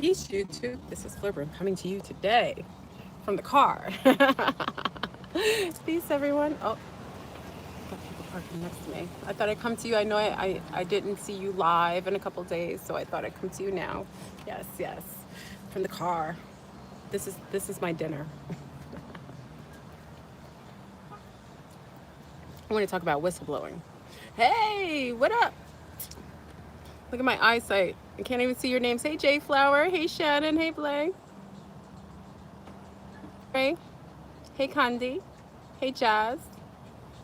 Peace, YouTube. This is Flipper coming to you today from the car. Peace, everyone. Oh, got people parking next to me. I thought I'd come to you. I know I didn't see you live in a couple days, so I thought I'd come to you now. Yes, yes, from the car. This is my dinner. I want to talk about whistleblowing. Hey, what up? Look at my eyesight. I can't even see your names. Hey, Jay Flower. Hey, Shannon. Hey, Blake. Ray. Hey, Candy. Hey, Jazz.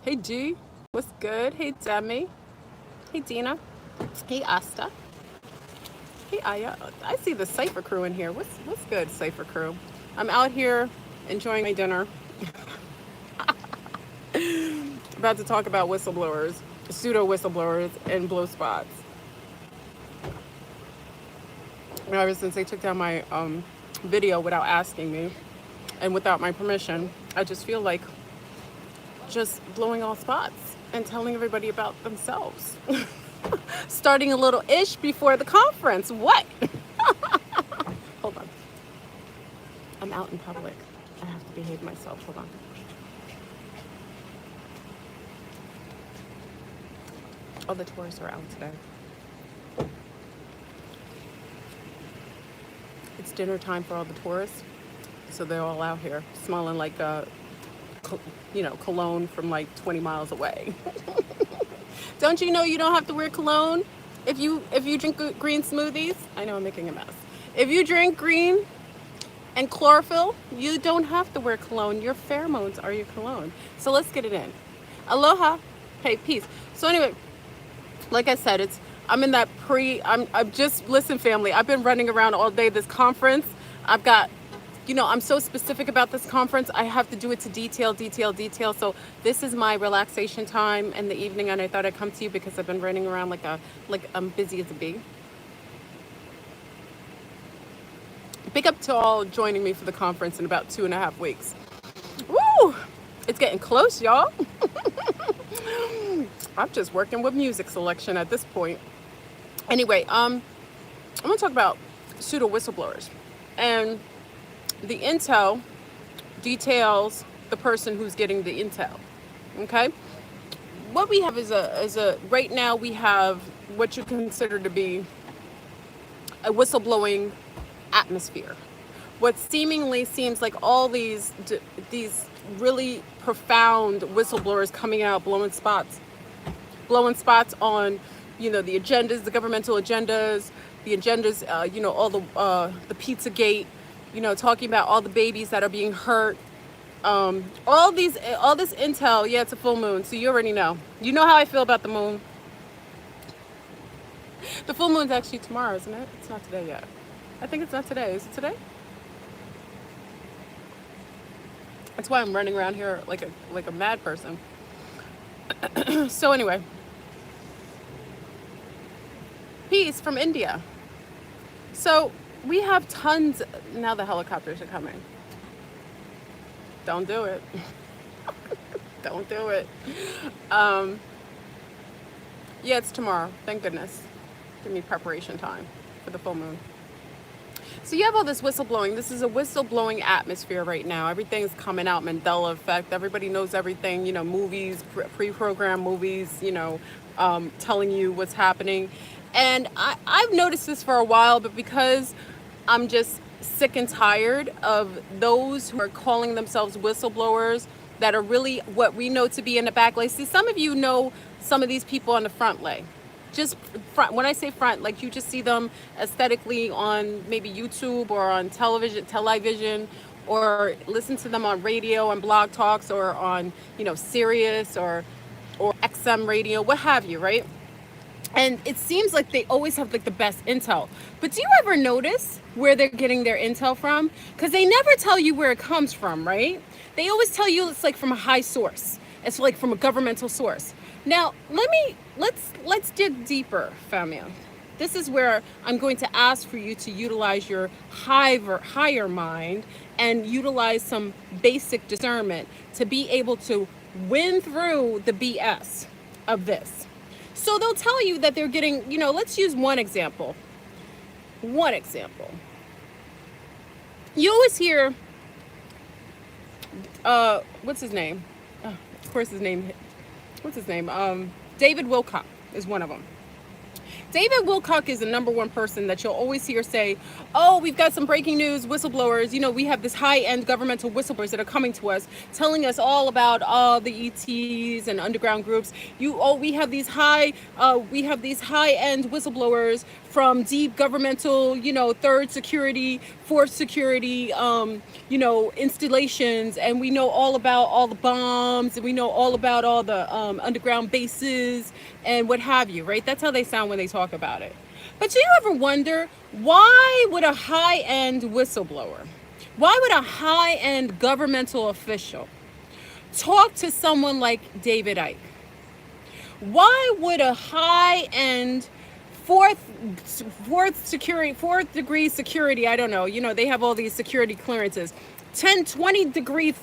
Hey, G. What's good? Hey, Demi. Hey, Dina. Hey, Asta. Hey, Aya. I see the Cypher crew in here. What's good, Cypher crew? I'm out here enjoying my dinner. About to talk about whistleblowers, pseudo whistleblowers, and blow spots. Ever since they took down my video without asking me and without my permission, I just feel like just blowing all spots and telling everybody about themselves. Starting a little ish before the conference. What? Hold on. I'm out in public. I have to behave myself. Hold on. All the tourists are out today. It's dinner time for all the tourists, so they're all out here smelling like cologne from like 20 miles away. Don't you know you don't have to wear cologne if you drink green smoothies? I know I'm making a mess. If you drink green and chlorophyll, you don't have to wear cologne. Your pheromones are your cologne. So let's get it in. Aloha. Hey, peace. So anyway, like I said, I'm in that I'm just, listen, family, I've been running around all day this conference. I've got, I'm so specific about this conference. I have to do it to detail. So this is my relaxation time in the evening, and I thought I'd come to you because I've been running around like I'm busy as a bee. Big up to all joining me for the conference in about 2.5 weeks. Woo! It's getting close, y'all. I'm just working with music selection at this point. Anyway, I'm going to talk about pseudo whistleblowers. And the intel details the person who's getting the intel. Okay? What we have is right now we have what you consider to be a whistleblowing atmosphere. What seemingly seems like all these really profound whistleblowers coming out, blowing spots on, the agendas, the governmental agendas, all the Pizzagate, talking about all the babies that are being hurt, all this intel. Yeah, it's a full moon, so you already know. You know how I feel about the moon. The full moon's actually tomorrow, isn't it? It's not today yet. I think it's not today. Is it today? That's why I'm running around here like a mad person. So anyway, peace from India. So we have tons. Now the helicopters are coming. Don't do it. Don't do it. Yeah, it's tomorrow. Thank goodness. Give me preparation time for the full moon. So you have all this whistleblowing. This is a whistleblowing atmosphere right now. Everything's coming out, Mandela effect. Everybody knows everything, movies, pre-programmed movies, telling you what's happening. And I've noticed this for a while, but because I'm just sick and tired of those who are calling themselves whistleblowers that are really what we know to be in the back lay. See, some of you know some of these people on the front lay. Just front. When I say front, like you just see them aesthetically on maybe YouTube or on television, or listen to them on radio and blog talks, or on Sirius or XM radio, what have you, right? And it seems like they always have like the best intel. But do you ever notice where they're getting their intel from? Because they never tell you where it comes from, right? They always tell you it's like from a high source. It's like from a governmental source. Now, let's dig deeper, family. This is where I'm going to ask for you to utilize your higher mind and utilize some basic discernment to be able to win through the BS of this. So they'll tell you that they're getting, let's use one example. You always hear, what's his name? Of course, what's his name? David Wilcock is one of them. David Wilcock is the number one person that you'll always hear say, oh, we've got some breaking news, whistleblowers. You know, we have this high-end governmental whistleblowers that are coming to us, telling us all about all the ETs and underground groups. We have these high-end whistleblowers from deep governmental, you know, third security, fourth security, you know, installations, and we know all about all the bombs, and we know all about all the underground bases and what have you, right? That's how they sound when they talk about it. But do you ever wonder, why would a high-end whistleblower, why would a high-end governmental official talk to someone like David Icke? Why would a high-end fourth degree security, I don't know, you know, they have all these security clearances, 10, 20 degree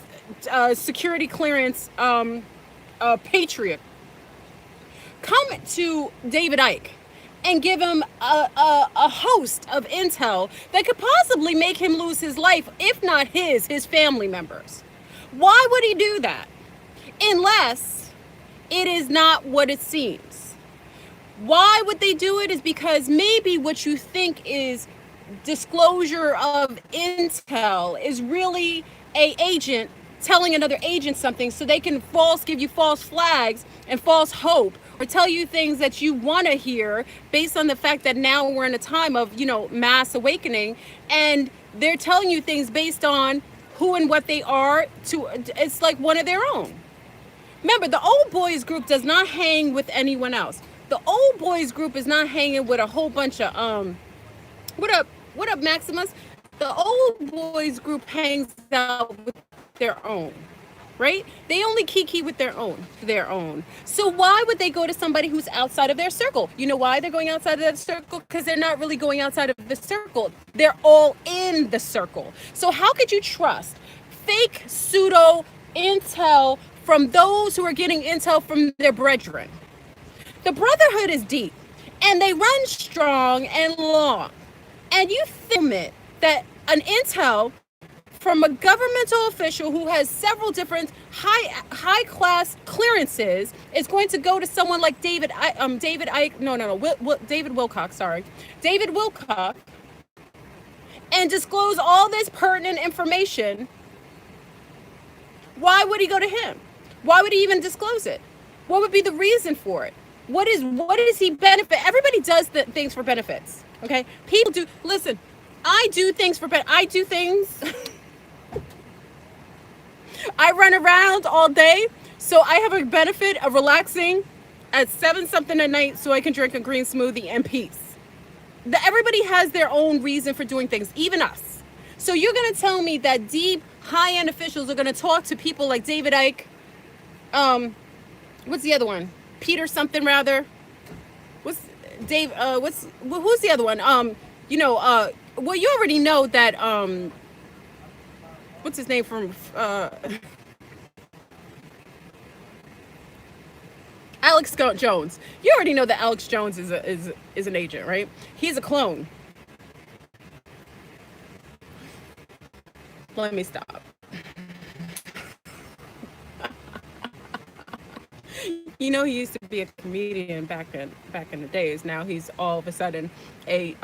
security clearance patriot come to David Icke and give him a host of intel that could possibly make him lose his life, if not his family members? Why would he do that? Unless it is not what it seems. Why would they do it is because maybe what you think is disclosure of intel is really an agent telling another agent something so they can give you false flags and false hope, or tell you things that you want to hear based on the fact that now we're in a time of, you know, mass awakening, and they're telling you things based on who and what they are. It's like one of their own. Remember, the old boys group does not hang with anyone else. The old boys group is not hanging with a whole bunch of what up Maximus? The old boys group hangs out with their own, right? They only kiki with their own. So why would they go to somebody who's outside of their circle? You know why they're going outside of that circle? Because they're not really going outside of the circle. They're all in the circle. So how could you trust fake pseudo intel from those who are getting intel from their brethren? The brotherhood is deep, and they run strong and long. And you film it that an intel from a governmental official who has several different high class clearances is going to go to someone like David Wilcock, and disclose all this pertinent information. Why would he go to him? Why would he even disclose it? What would be the reason for it? What does he benefit? Everybody does things for benefits. Okay, people do. Listen, I do things for benefits. I do things. I run around all day, so I have a benefit of relaxing at 7 something at night so I can drink a green smoothie in peace. Everybody has their own reason for doing things, even us. So you're going to tell me that deep, high-end officials are going to talk to people like David Icke, what's the other one? Peter something rather. Who's the other one? Well, you already know that, what's his name from, Alex Jones. You already know that Alex Jones is an agent, right? He's a clone. Let me stop. You know, he used to be a comedian back in the days. Now he's all of a sudden a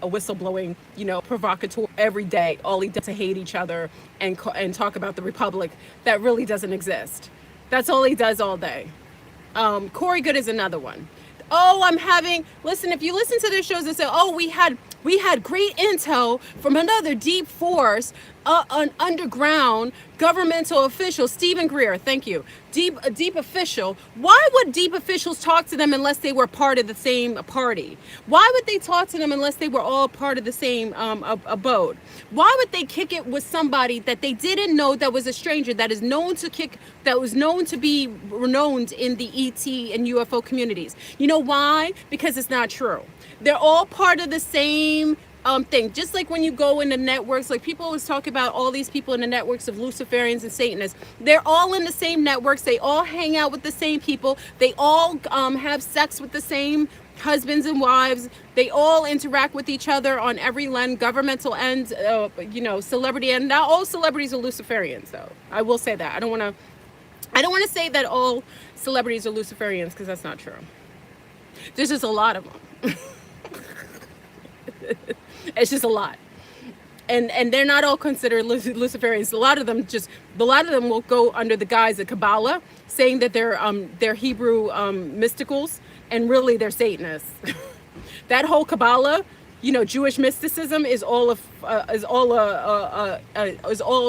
whistleblowing, you know, provocateur every day. All he does is hate each other and talk about the republic that really doesn't exist. That's all he does all day. Corey Good is another one. Oh, listen, if you listen to their shows and say, oh, we had great intel from another deep force, an underground governmental official, Stephen Greer, thank you, a deep official. Why would deep officials talk to them unless they were part of the same party? Why would they talk to them unless they were all part of the same abode? Why would they kick it with somebody that they didn't know, that was a stranger, that was known to be renowned in the ET and UFO communities? You know why? Because it's not true. They're all part of the same thing. Just like when you go into networks, like people always talk about all these people in the networks of Luciferians and Satanists. They're all in the same networks. They all hang out with the same people. They all have sex with the same husbands and wives, they all interact with each other on every end, governmental end, celebrity end. Not all celebrities are Luciferians, though. I will say that. I don't want to say that all celebrities are Luciferians, because that's not true. There's just a lot of them. It's just a lot. And they're not all considered Luciferians. A lot of them will go under the guise of Kabbalah, saying that they're Hebrew mysticals, and really they're Satanists. That whole Kabbalah, Jewish mysticism is all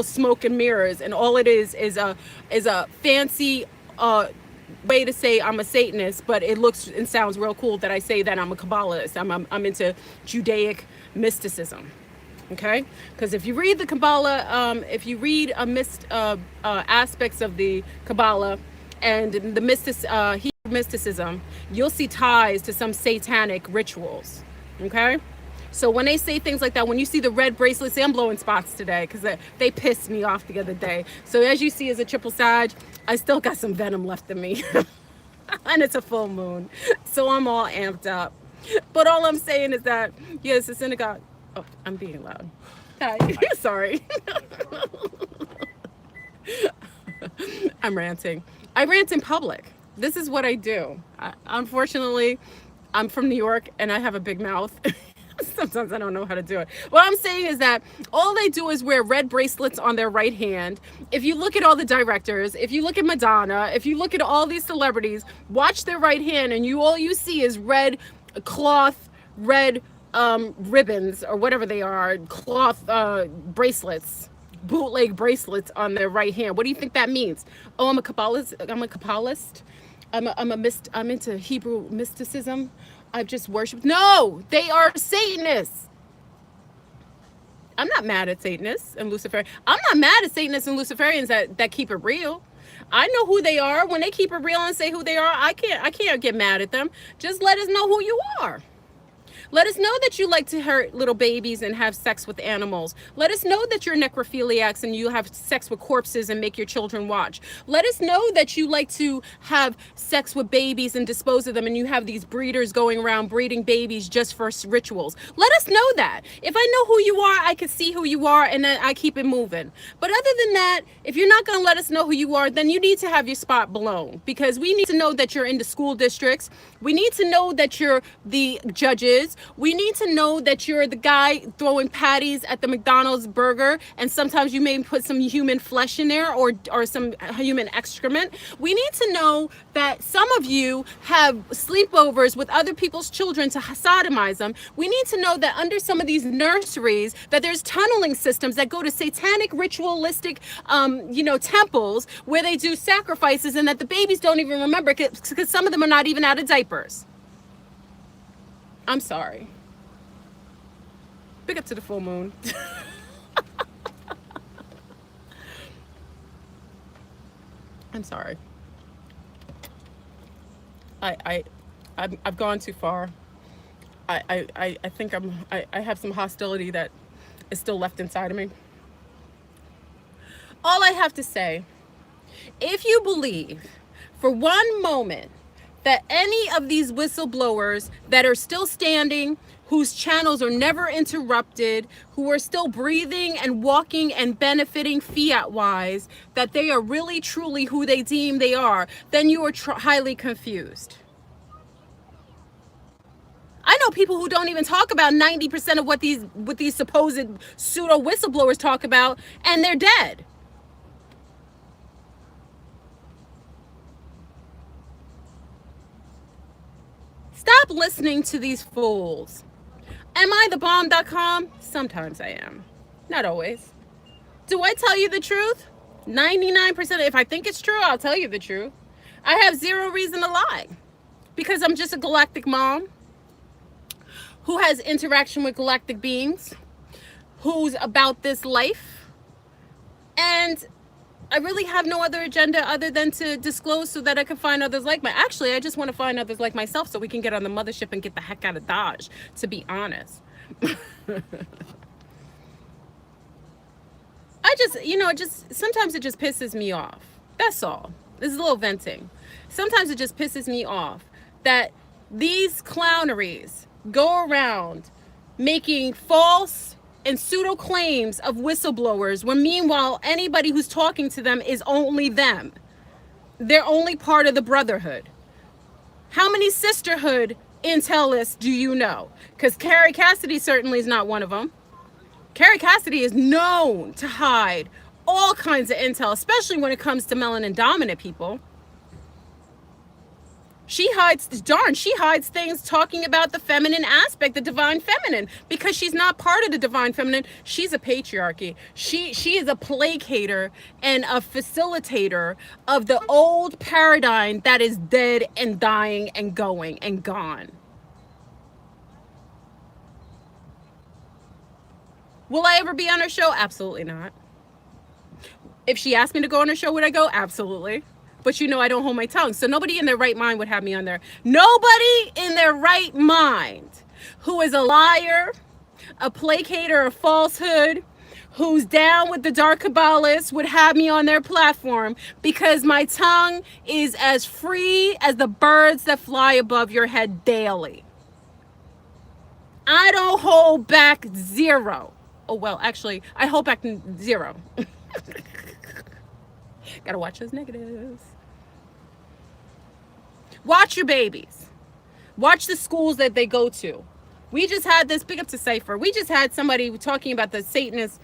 smoke and mirrors, and all it is a fancy way to say I'm a Satanist, but it looks and sounds real cool that I say that I'm a Kabbalist. I'm into Judaic mysticism. Okay, because if you read the Kabbalah, if you read aspects of the Kabbalah and the Hebrew mysticism, you'll see ties to some satanic rituals. Okay, so when they say things like that, when you see the red bracelets, I'm blowing spots today because they pissed me off the other day. So as you see, as a triple Sag, I still got some venom left in me, and it's a full moon, so I'm all amped up. But all I'm saying is that, yes, the synagogue. Oh, I'm being loud. Hi. Sorry. I'm ranting. I rant in public. This is what I do. Unfortunately, I'm from New York and I have a big mouth. Sometimes I don't know how to do it. What I'm saying is that all they do is wear red bracelets on their right hand. If you look at all the directors, if you look at Madonna, if you look at all these celebrities, watch their right hand, and all you see is red cloth, red ribbons, or whatever they are, cloth bracelets, bootleg bracelets on their right hand. What do you think that means? Oh, I'm a Kabbalist. I'm into Hebrew mysticism. I've just worshipped. No, they are Satanists. I'm not mad at Satanists and Luciferians. I'm not mad at Satanists and Luciferians that keep it real. I know who they are. When they keep it real and say who they are, I can't get mad at them. Just let us know who you are. Let us know that you like to hurt little babies and have sex with animals. Let us know that you're necrophiliacs and you have sex with corpses and make your children watch. Let us know that you like to have sex with babies and dispose of them, and you have these breeders going around breeding babies just for rituals. Let us know that. If I know who you are, I can see who you are, and then I keep it moving. But other than that, if you're not going to let us know who you are, then you need to have your spot blown, because we need to know that you're in the school districts. We need to know that you're the judges. We need to know that you're the guy throwing patties at the McDonald's burger, and sometimes you may put some human flesh in there, or some human excrement. We need to know that some of you have sleepovers with other people's children to sodomize them. We need to know that under some of these nurseries that there's tunneling systems that go to satanic ritualistic temples where they do sacrifices, and that the babies don't even remember because some of them are not even out of diapers. I'm sorry. Big up to the full moon. I'm sorry. I've gone too far. I think I have some hostility that is still left inside of me. All I have to say, if you believe for one moment that any of these whistleblowers that are still standing, whose channels are never interrupted, who are still breathing and walking and benefiting fiat-wise, that they are really truly who they deem they are, then you are highly confused. I know people who don't even talk about 90% of what these supposed pseudo whistleblowers talk about, and they're dead. Stop listening to these fools. Am I thebomb.com? Sometimes I am. Not always. Do I tell you the truth? 99%. If I think it's true, I'll tell you the truth. I have zero reason to lie, because I'm just a galactic mom who has interaction with galactic beings, who's about this life, and I really have no other agenda other than to disclose so that I can find others like me. Actually, I just want to find others like myself so we can get on the mothership and get the heck out of Dodge, to be honest. Sometimes it just pisses me off. That's all. This is a little venting. Sometimes it just pisses me off that These clowneries go around making false and pseudo claims of whistleblowers when meanwhile anybody who's talking to them is only them. They're only part of the brotherhood. How many sisterhood intel lists do you know? Because Kerry Cassidy certainly is not one of them. Kerry Cassidy is known to hide all kinds of intel, especially when it comes to melanin dominant people. She hides things talking about the feminine aspect, the divine feminine, because she's not part of the divine feminine. She's a patriarchy. She is a placator and a facilitator of the old paradigm that is dead and dying and going and gone. Will I ever be on her show? Absolutely not. If she asked me to go on her show, would I go? Absolutely. But you know I don't hold my tongue. So nobody in their right mind would have me on there. Nobody in their right mind who is a liar, a placator of falsehood, who's down with the dark Kabbalists would have me on their platform, because my tongue is as free as the birds that fly above your head daily. I don't hold back zero. Oh, well, actually, I hold back zero. Gotta watch those negatives. Watch your babies. Watch the schools that they go to. We just had this, big up to Cypher. We just had somebody talking about the Satanists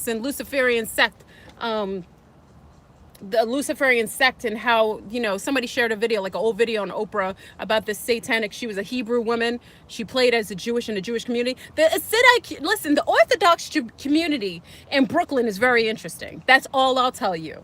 and Luciferian sect, the Luciferian sect, and how, you know, somebody shared a video, like an old video on Oprah, about this satanic, she was a Hebrew woman. She played as a Jewish in the Jewish community. Listen, the Orthodox community in Brooklyn is very interesting. That's all I'll tell you.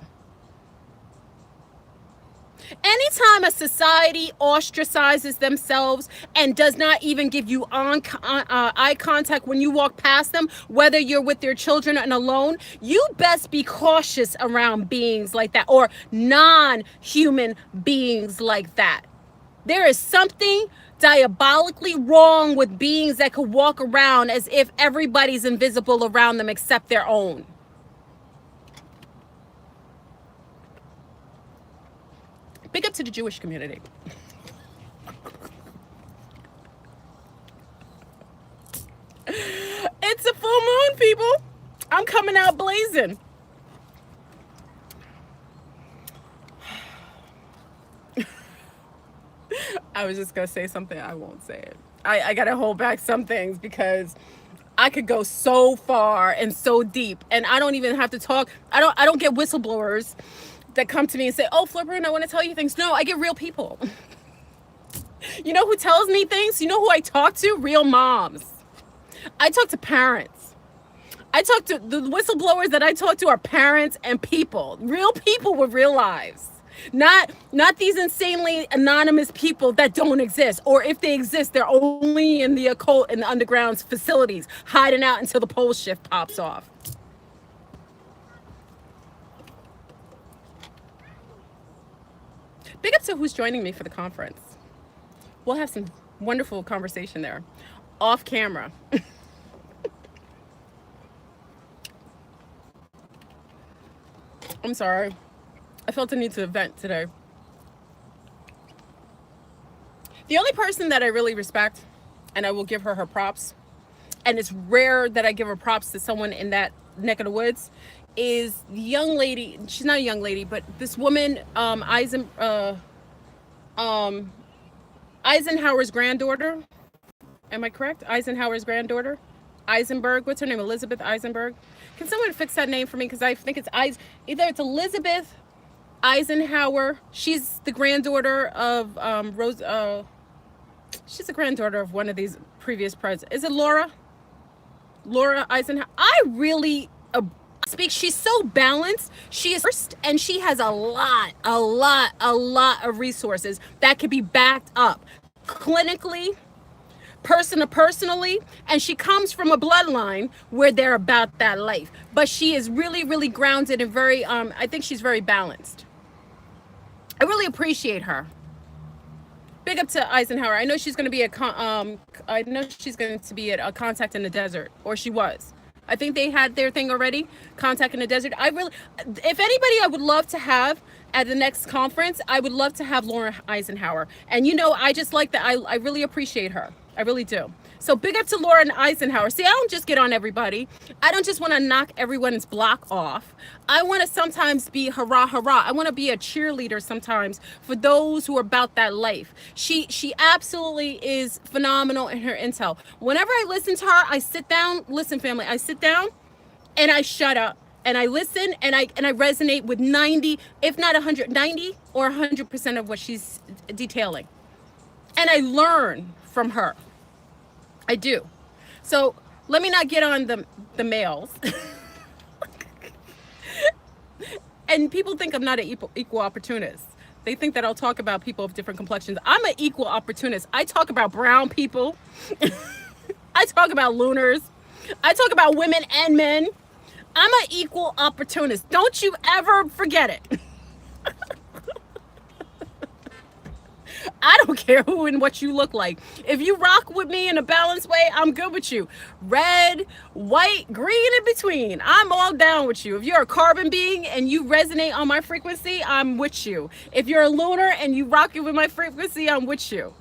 Anytime a society ostracizes themselves and does not even give you eye contact when you walk past them, whether you're with their children and alone, you best be cautious around beings like that, or non-human beings like that. There is something diabolically wrong with beings that could walk around as if everybody's invisible around them except their own. Big up to the Jewish community. It's a full moon, people. I'm coming out blazing. I was just gonna say something. I won't say it. I gotta hold back some things because I could go so far and so deep, and I don't even have to talk. I don't get whistleblowers that come to me and say, oh, Flipper, I want to tell you things. No, I get real people. You know who tells me things? You know who I talk to? Real moms. I talk to parents. I talk to the whistleblowers that I talk to are parents and people. Real people with real lives. Not these insanely anonymous people that don't exist. Or if they exist, they're only in the occult and the underground facilities, hiding out until the pole shift pops off. Big up to who's joining me for the conference. We'll have some wonderful conversation there, off camera. I'm sorry. I felt the need to vent today. The only person that I really respect, and I will give her props, and it's rare that I give her props to someone in that neck of the woods, is the young lady. She's not a young lady, but this woman, Eisenhower's granddaughter. Am I correct? Eisenhower's granddaughter, Eisenberg. What's her name? Elizabeth Eisenberg. Can someone fix that name for me? Because I think it's either it's Elizabeth Eisenhower. She's the granddaughter of Rose. She's the granddaughter of one of these previous presidents. Is it Laura? Laura Eisenhower. I really speak. She's so balanced. She is first, and she has a lot of resources that can be backed up clinically, personally, and she comes from a bloodline where they're about that life. But she is really grounded and very. I think she's very balanced. I really appreciate her. Big up to Eisenhower. I know she's going to be I know she's going to be at a contact in the desert, or she was. I think they had their thing already. Contact in the Desert. I really, if anybody I would love to have at the next conference, I would love to have Laura Eisenhower. And you know, I just like that. I really appreciate her. I really do. So big up to Laura and Eisenhower. See, I don't just get on everybody. I don't just want to knock everyone's block off. I want to sometimes be hurrah, hurrah. I want to be a cheerleader sometimes for those who are about that life. She absolutely is phenomenal in her intel. Whenever I listen to her, I sit down. Listen, family, I sit down and I shut up and I listen and I resonate with 90, if not 190 or 100% of what she's detailing. And I learn from her. I do. So let me not get on the males. And people think I'm not an equal opportunist. They think that I'll talk about people of different complexions. I'm an equal opportunist. I talk about brown people. I talk about lunars. I talk about women and men. I'm an equal opportunist. Don't you ever forget it. I don't care who and what you look like. If you rock with me in a balanced way, I'm good with you. Red, white, green, in between. I'm all down with you. If you're a carbon being and you resonate on my frequency, I'm with you. If you're a lunar and you rock it with my frequency, I'm with you.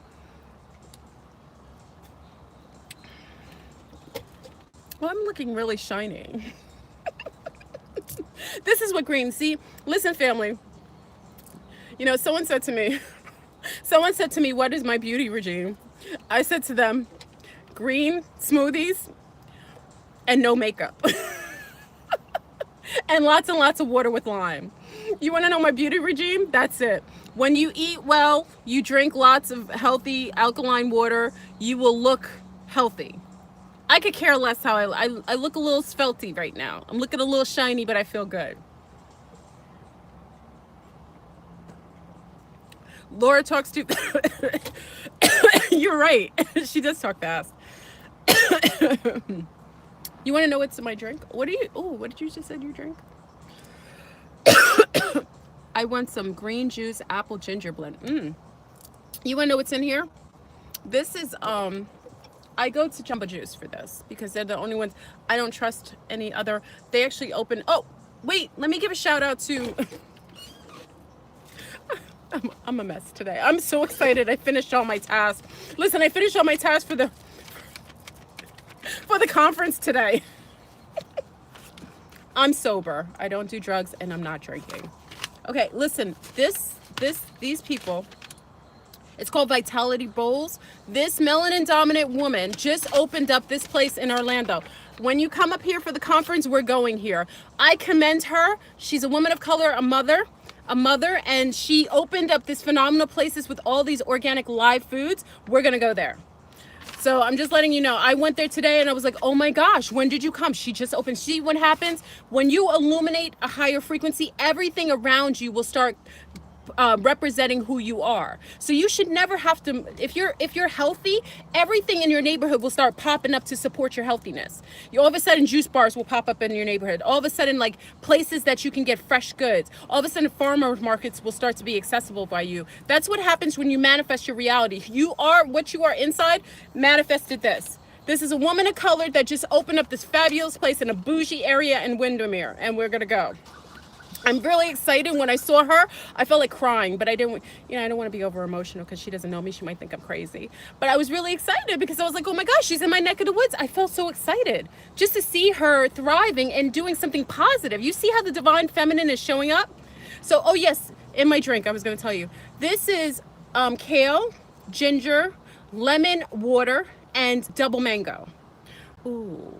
Well, I'm looking really shiny. This is what green, see, listen family, you know, someone said to me, what is my beauty regime? I said to them, green smoothies and no makeup. And lots of water with lime. You want to know my beauty regime? That's it. When you eat well, you drink lots of healthy alkaline water, you will look healthy. I could care less how I look a little svelty right now. I'm looking a little shiny, but I feel good. Laura talks too. You're right. She does talk fast. You want to know what's in my drink? What did you just say you drink? I want some green juice apple ginger blend. You want to know what's in here? This is I go to Jumbo Juice for this because they're the only ones. I don't trust any other. They actually open. Oh, wait. Let me give a shout out to. I'm a mess today. I'm so excited. I finished all my tasks. Listen, I finished all my tasks for the conference today. I'm sober. I don't do drugs and I'm not drinking. Okay, listen. These people. It's called Vitality Bowls. This melanin dominant woman just opened up this place in Orlando. When you come up here for the conference, we're going here. I commend her. She's a woman of color, a mother, and she opened up this phenomenal places with all these organic live foods. We're gonna go there. So I'm just letting you know, I went there today and I was like, oh my gosh, when did you come? She just opened. See what happens? When you illuminate a higher frequency, everything around you will start representing who you are. So you should never have to, if you're healthy, everything in your neighborhood will start popping up to support your healthiness. All of a sudden juice bars will pop up in your neighborhood. All of a sudden, like places that you can get fresh goods. All of a sudden farmers markets will start to be accessible by you. That's what happens when you manifest your reality. You are what you are inside. Manifested this. This is a woman of color that just opened up this fabulous place in a bougie area in Windermere, and we're gonna go. I'm really excited. When I saw her, I felt like crying, but I didn't, I don't want to be over emotional because she doesn't know me. She might think I'm crazy. But I was really excited because I was like, oh my gosh, she's in my neck of the woods. I felt so excited just to see her thriving and doing something positive. You see how the divine feminine is showing up? So, oh yes, in my drink, I was going to tell you. This is kale, ginger, lemon water, and double mango. Ooh.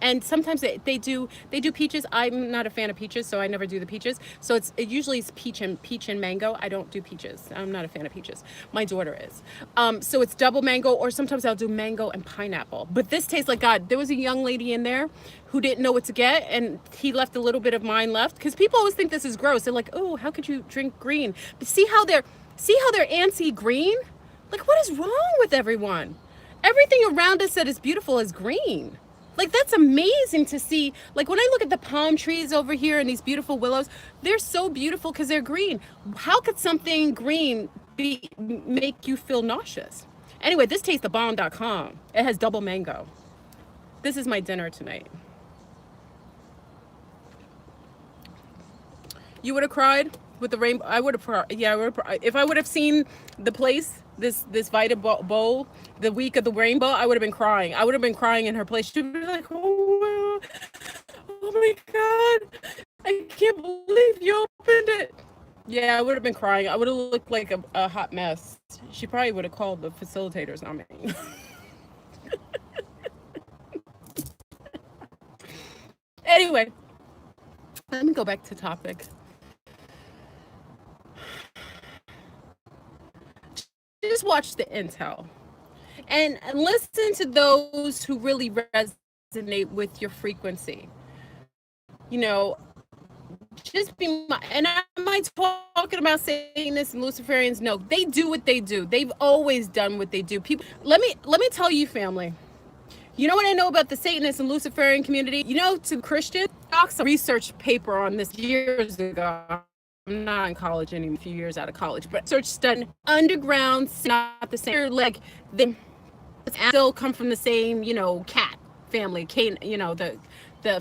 And sometimes they do peaches. I'm not a fan of peaches, so I never do the peaches. So it usually is peach and mango. I don't do peaches. I'm not a fan of peaches. My daughter is. So it's double mango, or sometimes I'll do mango and pineapple. But this tastes like God. There was a young lady in there who didn't know what to get, and he left a little bit of mine left, because people always think this is gross. They're like, oh, how could you drink green? But see how they're anti-green? Like, what is wrong with everyone? Everything around us that is beautiful is green. Like, that's amazing to see. Like, when I look at the palm trees over here and these beautiful willows, they're so beautiful because they're green. How could something green make you feel nauseous? Anyway, this tastes thebomb.com. It has double mango. This is my dinner tonight. You would have cried with the rainbow. I would have cried. Yeah, I would have. If I would have seen the place, this Vita Bowl, the week of the rainbow, I would have been crying. I would have been crying in her place. She'd be like, oh my God, I can't believe you opened it. Yeah, I would have been crying. I would have looked like a hot mess. She probably would have called the facilitators on me. Anyway, let me go back to topic. Just watch the intel and listen to those who really resonate with your frequency. You know, just be my, and am I talking about Satanists and Luciferians? No, they do what they do. They've always done what they do. People, let me tell you, family. You know what I know about the Satanist and Luciferian community? You know, to Christians, I saw a research paper on this years ago. I'm not in college anymore, a few years out of college, but research study underground, not the same. Like they still come from the same, you know, cat family, cane, you know, the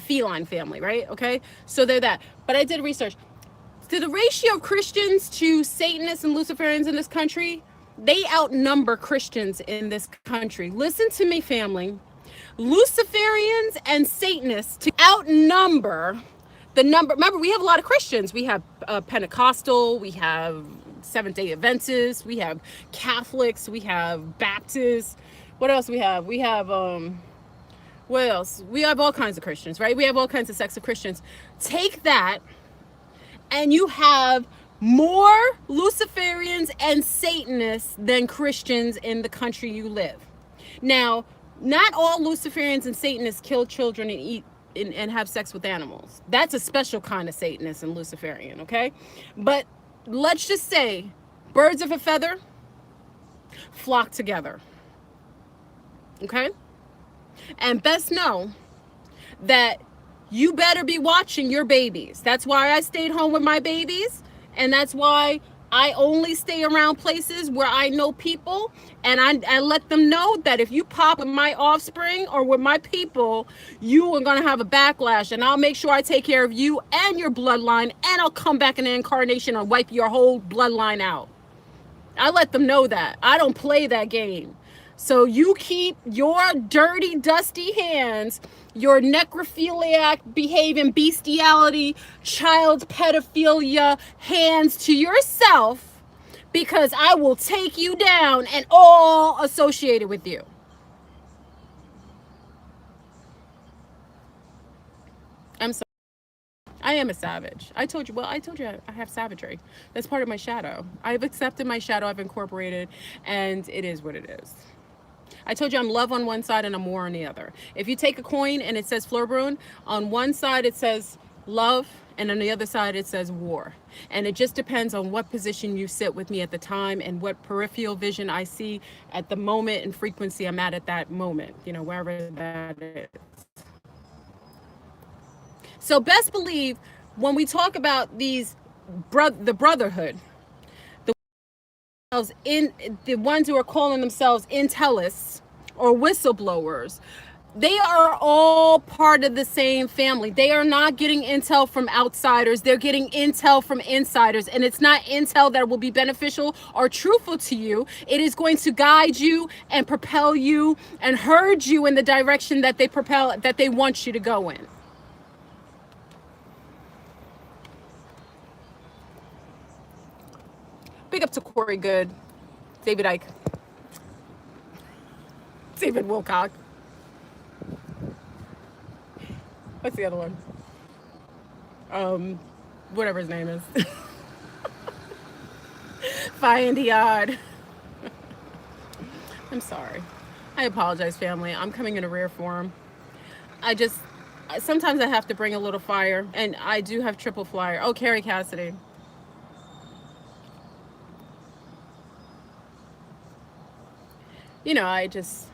feline family, right? Okay, so they're that. But I did research. So the ratio of Christians to Satanists and Luciferians in this country, they outnumber Christians in this country. Listen to me, family. Luciferians and Satanists to outnumber the number. Remember, we have a lot of Christians. We have Pentecostal, we have Seventh-day Adventists, we have Catholics, we have Baptists. What else we have? We have what else? We have all kinds of Christians, right? We have all kinds of sects of Christians. Take that, and you have more Luciferians and Satanists than Christians in the country you live. Now, not all Luciferians and Satanists kill children and eat and have sex with animals. That's a special kind of Satanist and Luciferian, okay? But let's just say birds of a feather flock together, okay? And best know that you better be watching your babies. That's why I stayed home with my babies, and that's why I only stay around places where I know people, and I let them know that if you pop with my offspring or with my people, you are going to have a backlash, and I'll make sure I take care of you and your bloodline, and I'll come back in the incarnation and wipe your whole bloodline out. I let them know that. I don't play that game. So you keep your dirty, dusty hands, your necrophiliac behaving bestiality, child pedophilia hands to yourself, because I will take you down and all associated with you. I'm sorry. I am a savage. I told you I have savagery. That's part of my shadow. I've accepted my shadow, I've incorporated, and it is what it is. I told you I'm love on one side and I'm war on the other. If you take a coin and it says Florbrune, on one side it says love, and on the other side it says war. And it just depends on what position you sit with me at the time and what peripheral vision I see at the moment and frequency I'm at that moment, you know, wherever that is. So best believe when we talk about these the brotherhood, in the ones who are calling themselves intellists or whistleblowers, they are all part of the same family. They are not getting intel from outsiders. They're getting intel from insiders. And it's not intel that will be beneficial or truthful to you. It is going to guide you and propel you and herd you in the direction that they want you to go in. Big up to Corey Good, David Icke, David Wilcock. What's the other one? Whatever his name is. Find the odd. I'm sorry. I apologize, family. I'm coming in a rare form. Sometimes I have to bring a little fire, and I do have triple flyer. Oh, Kerry Cassidy. You know, I just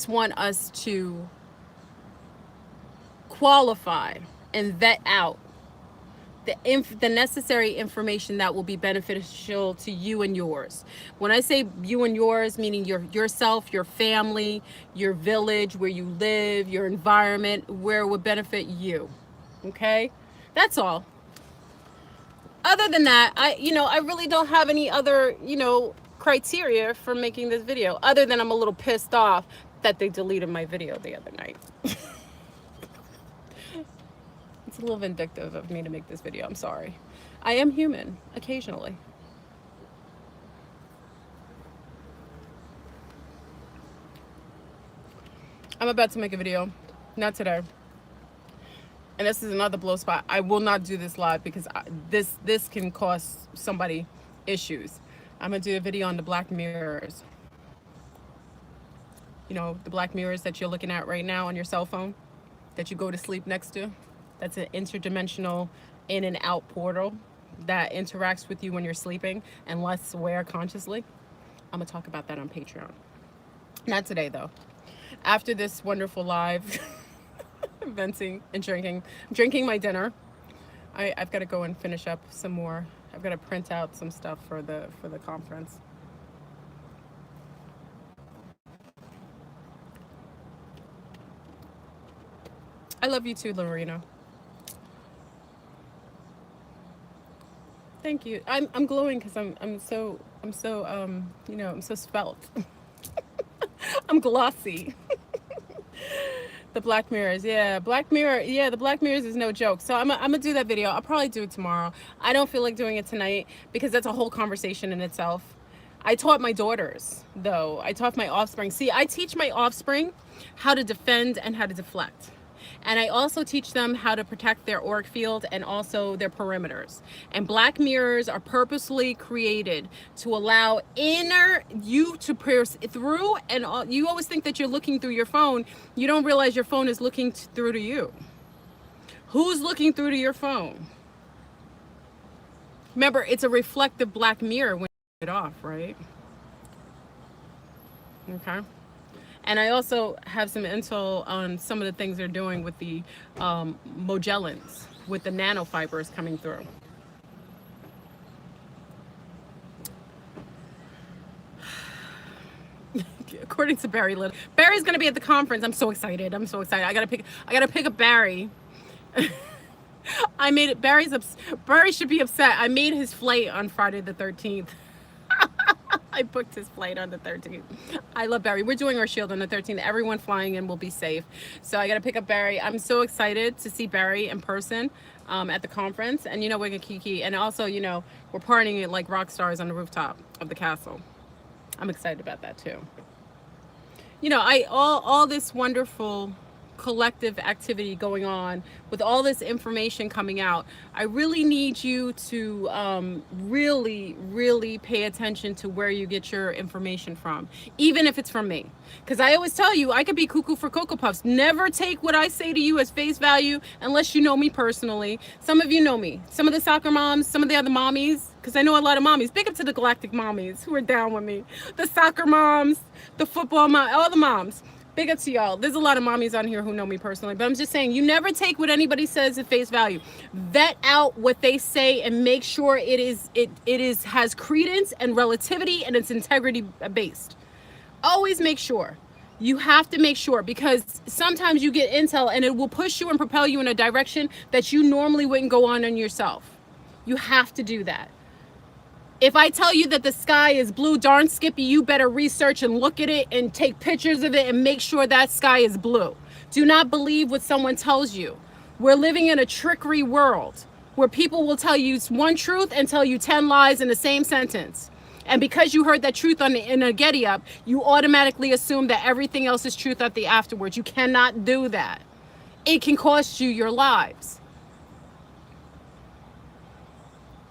want us to qualify and vet out the necessary information that will be beneficial to you and yours. When I say you and yours, meaning yourself, your family, your village, where you live, your environment, where it would benefit you. Okay? That's all. Other than that, I really don't have any other, criteria for making this video, other than I'm a little pissed off that they deleted my video the other night. It's a little vindictive of me to make this video. I'm sorry. I am human occasionally. I'm about to make a video, not today. And this is another blow spot. I will not do this live because this can cause somebody issues. I'm gonna do a video on the black mirrors. You know, the black mirrors that you're looking at right now on your cell phone, that you go to sleep next to. That's an interdimensional in and out portal that interacts with you when you're sleeping and less aware consciously. I'm gonna talk about that on Patreon. Not today though. After this wonderful live venting and drinking my dinner, I've got to go and finish up some more. I've got to print out some stuff for the conference. I love you too, Lorena. Thank you. I'm glowing because I'm so svelte. I'm glossy. The Black Mirrors, yeah, Black Mirror, yeah, the Black Mirrors is no joke. So I'm gonna do that video. I'll probably do it tomorrow. I don't feel like doing it tonight because that's a whole conversation in itself. I taught my daughters, though. I taught my offspring. See, I teach my offspring how to defend and how to deflect. And I also teach them how to protect their auric field and also their perimeters. And black mirrors are purposely created to allow inner you to pierce through. And you always think that you're looking through your phone. You don't realize your phone is looking through to you. Who's looking through to your phone? Remember, it's a reflective black mirror when you turn it off, right? Okay. And I also have some intel on some of the things they're doing with the Mogellans, with the nanofibers coming through. According to Barry Little, Barry's gonna be at the conference. I'm so excited. I'm so excited. I gotta pick up Barry. I made it. Barry should be upset. I made his flight on Friday the 13th. I booked his flight on the 13th. I love Barry. We're doing our shield on the 13th. Everyone flying in will be safe. So I got to pick up Barry. I'm so excited to see Barry in person at the conference. And, we're going to kiki. And also, we're partying like rock stars on the rooftop of the castle. I'm excited about that too. All this wonderful collective activity going on with all this information coming out. I really need you to really pay attention to where you get your information from, even if it's from me, because I always tell you I could be cuckoo for Cocoa Puffs. Never take what I say to you as face value unless you know me personally. Some of you know me, some of the soccer moms, some of the other mommies, because I know a lot of mommies. Big up to the galactic mommies who are down with me, the soccer moms, the football moms, all the moms. Big up to y'all. There's a lot of mommies on here who know me personally, but I'm just saying, you never take what anybody says at face value. Vet out what they say and make sure it has credence and relativity and it's integrity based. Always make sure. You have to make sure, because sometimes you get intel and it will push you and propel you in a direction that you normally wouldn't go on yourself. You have to do that. If I tell you that the sky is blue, darn Skippy, you better research and look at it and take pictures of it and make sure that sky is blue. Do not believe what someone tells you. We're living in a trickery world where people will tell you one truth and tell you 10 lies in the same sentence. And because you heard that truth in a Getty Up, you automatically assume that everything else is truth at the afterwards. You cannot do that. It can cost you your lives.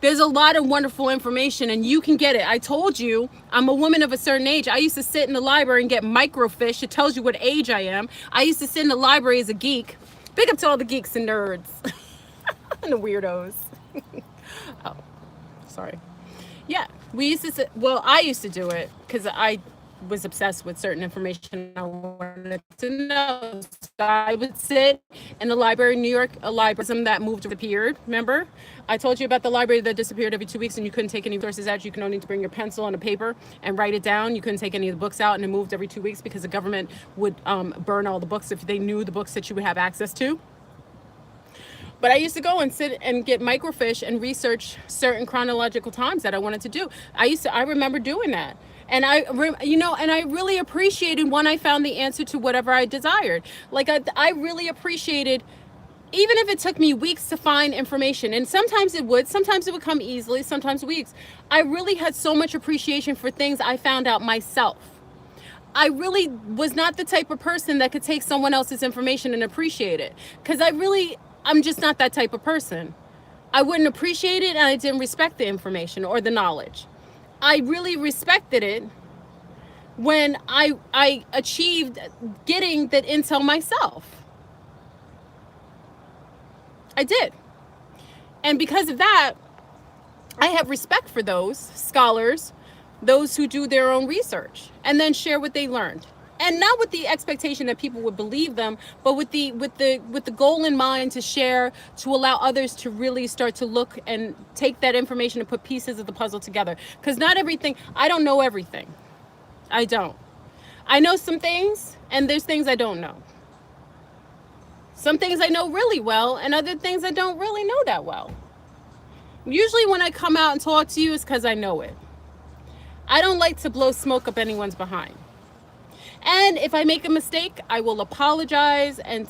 There's a lot of wonderful information and you can get it. I told you, I'm a woman of a certain age. I used to sit in the library and get microfiche. It tells you what age I am. I used to sit in the library as a geek. Big up to all the geeks and nerds and the weirdos. Oh, sorry. Yeah, we used to sit, well, I used to do it because I was obsessed with certain information I wanted to know. So I would sit in the library in New York, a library that moved or disappeared. Remember? I told you about the library that disappeared every 2 weeks and you couldn't take any resources out. You can only bring your pencil and a paper and write it down. You couldn't take any of the books out, and it moved every 2 weeks because the government would burn all the books if they knew the books that you would have access to. But I used to go and sit and get microfiche and research certain chronological times that I wanted to do. I remember doing that. And and I really appreciated when I found the answer to whatever I desired. Like I really appreciated, even if it took me weeks to find information, and sometimes it would come easily, sometimes weeks. I really had so much appreciation for things I found out myself. I really was not the type of person that could take someone else's information and appreciate it. Because I'm just not that type of person. I wouldn't appreciate it, and I didn't respect the information or the knowledge. I really respected it when I achieved getting that intel myself. I did. And because of that, I have respect for those scholars, those who do their own research and then share what they learned. And not with the expectation that people would believe them, but with the goal in mind to share, to allow others to really start to look and take that information and put pieces of the puzzle together. Because not everything, I don't know everything. I don't. I know some things, and there's things I don't know. Some things I know really well, and other things I don't really know that well. Usually when I come out and talk to you, it's because I know it. I don't like to blow smoke up anyone's behind. And if I make a mistake, I will apologize and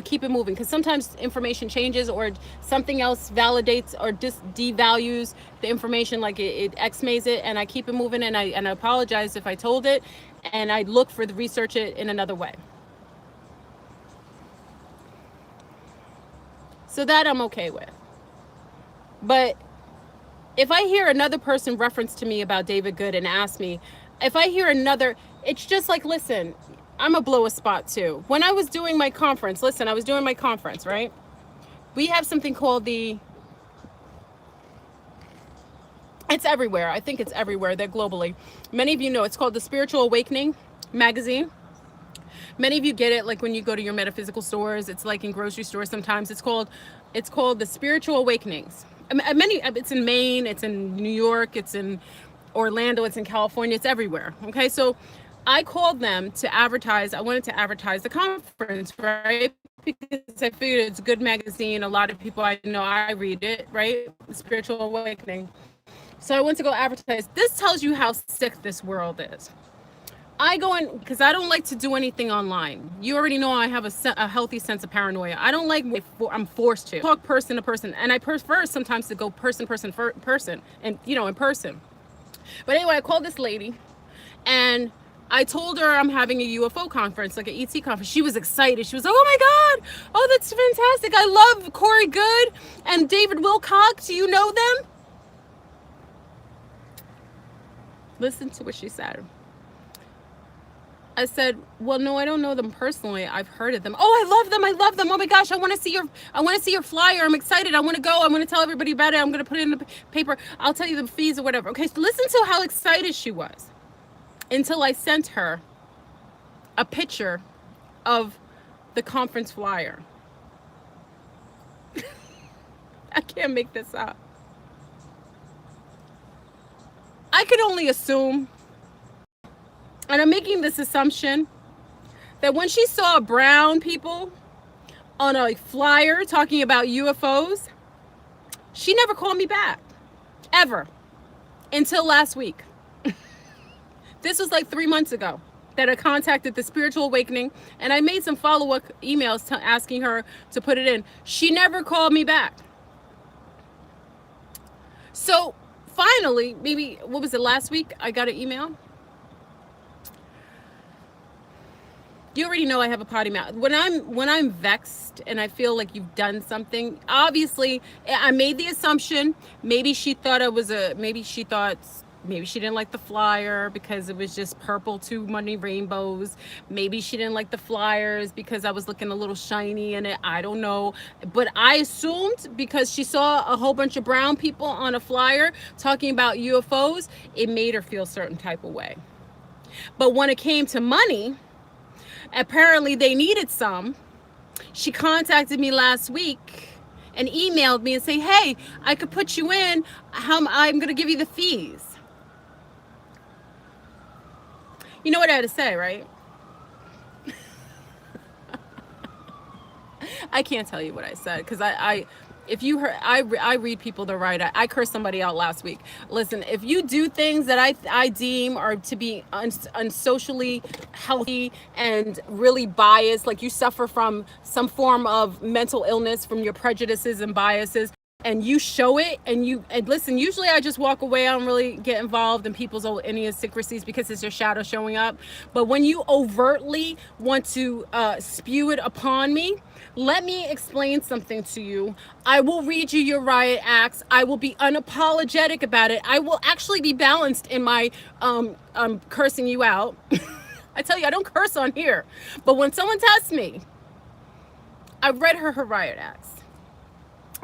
keep it moving. Because sometimes information changes, or something else validates or devalues the information, like it X-mays it, and I keep it moving, and I apologize if I told it, and I look for the research it in another way. So that I'm okay with. But if I hear another person reference to me about David Good and ask me, if I hear another, it's just like, listen, I'm a blow a spot too. When I was doing my conference, right? We have something called it's everywhere. I think it's everywhere. They're globally. Many of you know it's called the Spiritual Awakening magazine. Many of you get it like when you go to your metaphysical stores. It's like in grocery stores sometimes. It's called the Spiritual Awakenings. It's in Maine, it's in New York, it's in Orlando, it's in California, it's everywhere. Okay, so I called them to advertise. I wanted to advertise the conference, right? Because I figured it's a good magazine. A lot of people I know, I read it, right? The Spiritual Awakening. So I went to go advertise. This tells you how sick this world is. I go in because I don't like to do anything online. You already know I have a healthy sense of paranoia. I don't like I'm forced to talk person to person, and I prefer sometimes to go person, and in person. But anyway, I called this lady, and I told her I'm having a UFO conference, like an ET conference. She was excited. She was like, "Oh my God! Oh, that's fantastic! I love Corey Good and David Wilcock. Do you know them?" Listen to what she said. I said, "Well, no, I don't know them personally. I've heard of them." "Oh, I love them. Oh my gosh, I want to see your flyer. I'm excited. I want to go. I'm going to tell everybody about it. I'm going to put it in the paper. I'll tell you the fees or whatever." Okay, so listen to how excited she was until I sent her a picture of the conference flyer. I can't make this up. I could only assume, and I'm making this assumption, that when she saw brown people on a flyer talking about UFOs, she never called me back, ever, until last week. This was like 3 months ago that I contacted the Spiritual Awakening, and I made some follow-up emails asking her to put it in. She never called me back. So finally, maybe, what was it, last week, I got an email. You already know I have a potty mouth. When I'm vexed and I feel like you've done something, obviously I made the assumption maybe she didn't like the flyer because it was just purple, too many rainbows. Maybe she didn't like the flyers because I was looking a little shiny in it. I don't know. But I assumed because she saw a whole bunch of brown people on a flyer talking about UFOs, it made her feel a certain type of way. But when it came to money, apparently they needed some. She contacted me last week and emailed me and say, "Hey, I could put you in. I'm going to give you the fees." You know what I had to say, right? I can't tell you what I said because if you heard, I read people the right. I cursed somebody out last week. Listen, if you do things that I deem are to be unsocially healthy and really biased, like you suffer from some form of mental illness from your prejudices and biases, and you show it, and listen, usually I just walk away. I don't really get involved in people's old idiosyncrasies because it's your shadow showing up. But when you overtly want to spew it upon me, let me explain something to you. I will read you your riot acts. I will be unapologetic about it. I will actually be balanced in my cursing you out. I tell you, I don't curse on here. But when someone tests me, I read her riot acts.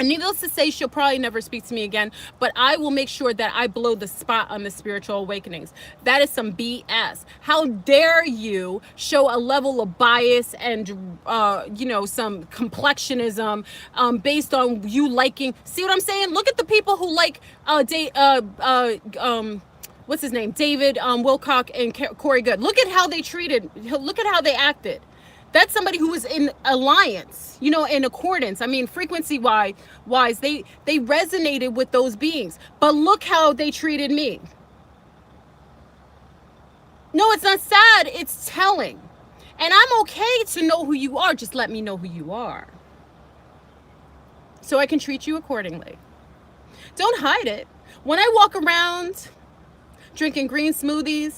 And needless to say, she'll probably never speak to me again, but I will make sure that I blow the spot on the spiritual awakenings. That is some BS. How dare you show a level of bias and, some complexionism based on you liking. See what I'm saying? Look at the people who like, what's his name? David Wilcock and Corey Good. Look at how they acted. That's somebody who was in alliance, in accordance. I mean, frequency wise, they resonated with those beings. But look how they treated me. No, it's not sad. It's telling. And I'm okay to know who you are. Just let me know who you are, so I can treat you accordingly. Don't hide it. When I walk around drinking green smoothies,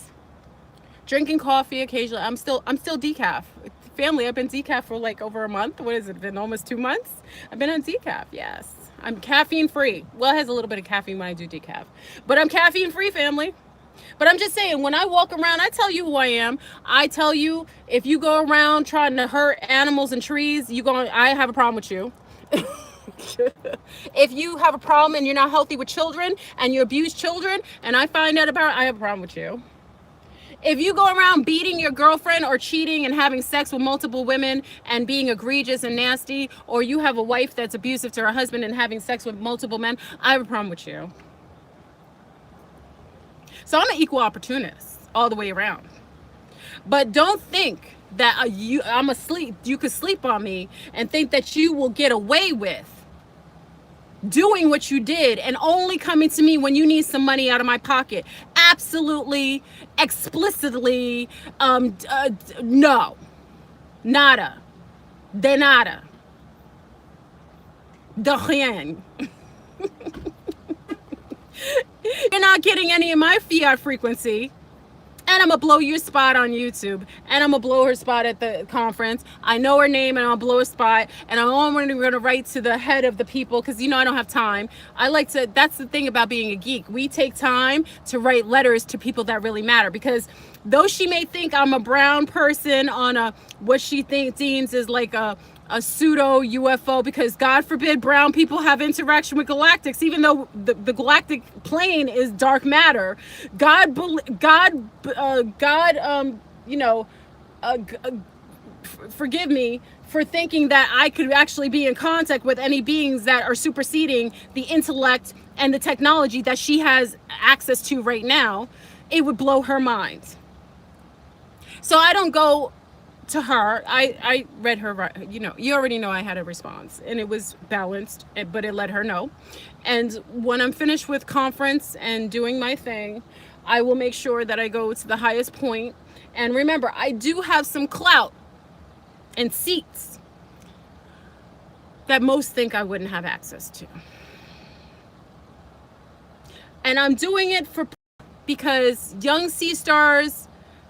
drinking coffee occasionally, I'm still decaf. Family, I've been decaf for like over a month. What has it been? Almost 2 months? I've been on decaf, yes. I'm caffeine free. Well, it has a little bit of caffeine when I do decaf. But I'm caffeine free, family. But I'm just saying, when I walk around, I tell you who I am. I tell you, if you go around trying to hurt animals and trees, I have a problem with you. If you have a problem and you're not healthy with children and you abuse children and I find out about it, I have a problem with you. If you go around beating your girlfriend or cheating and having sex with multiple women and being egregious and nasty, or you have a wife that's abusive to her husband and having sex with multiple men, I have a problem with you. So I'm an equal opportunist all the way around. But don't think that you could sleep on me and think that you will get away with doing what you did and only coming to me when you need some money out of my pocket. Absolutely, explicitly, no. Nada. De nada. De rien. You're not getting any of my fiat frequency. And I'm going to blow your spot on YouTube. And I'm going to blow her spot at the conference. I know her name and I'll blow her spot. And I'm only going to write to the head of the people because, I don't have time. That's the thing about being a geek. We take time to write letters to people that really matter. Because though she may think I'm a brown person on what she deems is like a pseudo UFO, because God forbid brown people have interaction with galactics, even though the galactic plane is dark matter. Forgive me for thinking that I could actually be in contact with any beings that are superseding the intellect and the technology that she has access to right now. It would blow her mind. So I don't go to her. I read her, you already know I had a response and it was balanced, but it let her know. And when I'm finished with conference and doing my thing, I will make sure that I go to the highest point. And remember, I do have some clout and seats that most think I wouldn't have access to. And I'm doing it because young sea stars,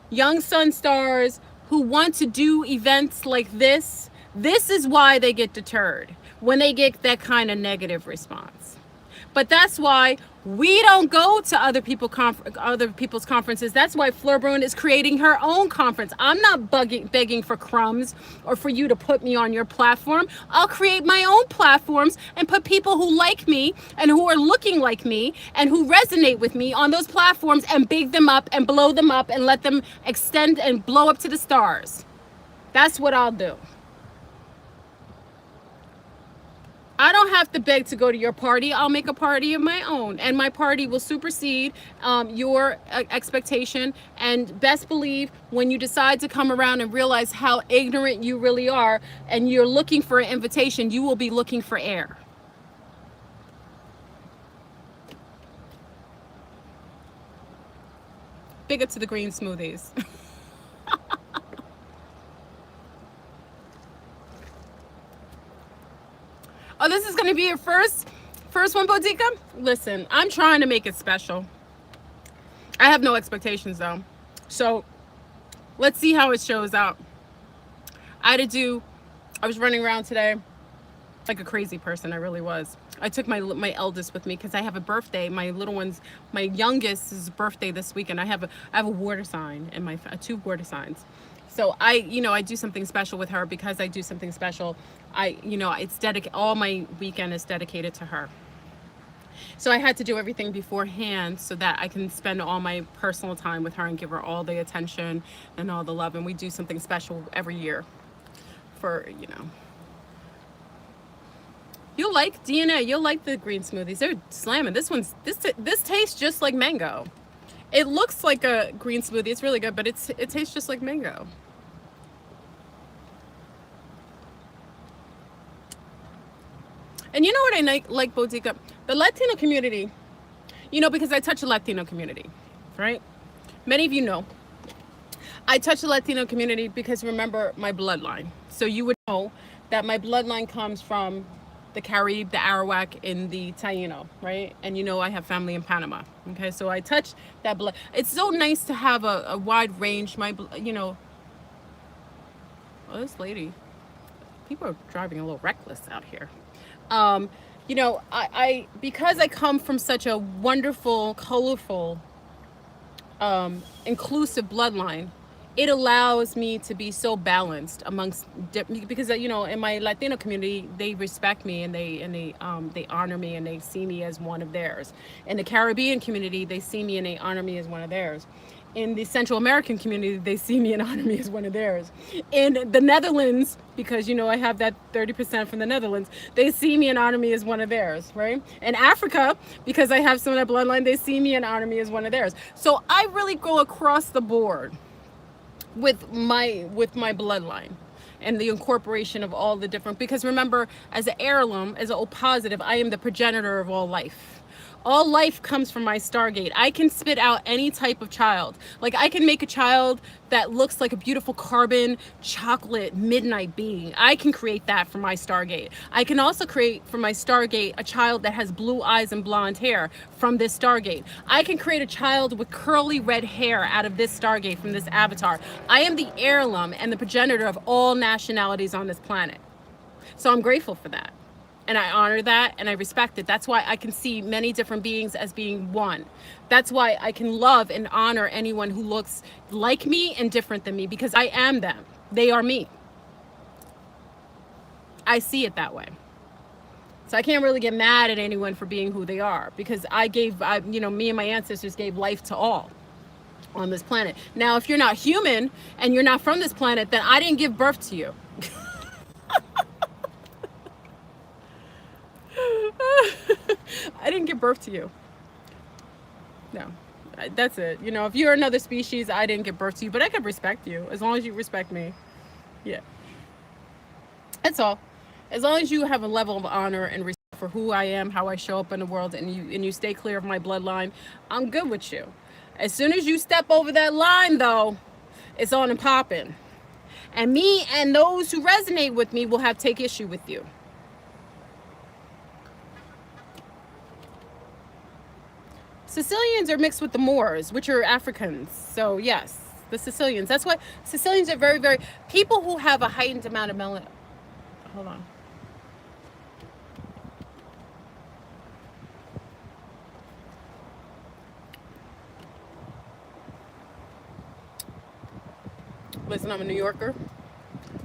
young sun stars, who want to do events like this is why they get deterred when they get that kind of negative response. But that's why we don't go to other people's conferences. That's why Fleur Bruin is creating her own conference. I'm not begging for crumbs or for you to put me on your platform. I'll create my own platforms and put people who like me and who are looking like me and who resonate with me on those platforms and big them up and blow them up and let them extend and blow up to the stars. That's what I'll do. I don't have to beg to go to your party. I'll make a party of my own, and my party will supersede your expectation. And best believe when you decide to come around and realize how ignorant you really are, and you're looking for an invitation, you will be looking for air. Big up to the green smoothies. Oh, this is gonna be your first one, Bodica? Listen, I'm trying to make it special. I have no expectations though. So let's see how it shows out. I was running around today like a crazy person. I really was. I took my eldest with me because I have a birthday. My little one's, my youngest's birthday this weekend. I have a water sign and my two water signs. So I do something special with her because I do something special. It's dedicated. All my weekend is dedicated to her. So I had to do everything beforehand so that I can spend all my personal time with her and give her all the attention and all the love. And we do something special every year for. You'll like DNA. You'll like the green smoothies. They're slamming. This tastes just like mango. It looks like a green smoothie. It's really good, but it tastes just like mango. And you know what I like, Bodica? The Latino community, because I touch the Latino community, right? Many of you know. I touch the Latino community because remember my bloodline. So you would know that my bloodline comes from the Carib, the Arawak, and the Taino, right? And I have family in Panama. Okay, so I touch that blood. It's so nice to have a wide range. Oh, this lady, people are driving a little reckless out here. I because I come from such a wonderful, colorful, inclusive bloodline, it allows me to be so balanced amongst because in my Latino community they respect me and they honor me and they see me as one of theirs. In the Caribbean community they see me and they honor me as one of theirs. In the Central American community they see me and honor me as one of theirs. In the Netherlands, because I have that 30% from the Netherlands, they see me and honor me as one of theirs, right? In Africa, because I have some of that bloodline, they see me and honor me as one of theirs. So I really go across the board with my bloodline and the incorporation of all the different, because remember, as an heirloom, as an O positive, I am the progenitor of all life. All life comes from my Stargate. I can spit out any type of child. Like I can make a child that looks like a beautiful carbon chocolate midnight being. I can create that from my Stargate. I can also create from my Stargate a child that has blue eyes and blonde hair from this Stargate. I can create a child with curly red hair out of this Stargate from this avatar. I am the heirloom and the progenitor of all nationalities on this planet. So I'm grateful for that. And I honor that and I respect it. That's why I can see many different beings as being one. That's why I can love and honor anyone who looks like me and different than me, because I am them. They are me. I see it that way. So I can't really get mad at anyone for being who they are, because me and my ancestors gave life to all on this planet. Now, if you're not human and you're not from this planet, then I didn't give birth to you. I didn't give birth to you. No, that's it. If you're another species, I didn't give birth to you, but I can respect you as long as you respect me. Yeah. That's all. As long as you have a level of honor and respect for who I am, how I show up in the world, and you stay clear of my bloodline, I'm good with you. As soon as you step over that line, though, it's on and popping. And me and those who resonate with me will have to take issue with you. Sicilians are mixed with the Moors, which are Africans. So yes, the Sicilians. That's why Sicilians are very, very, people who have a heightened amount of melanin. Hold on. Listen, I'm a New Yorker.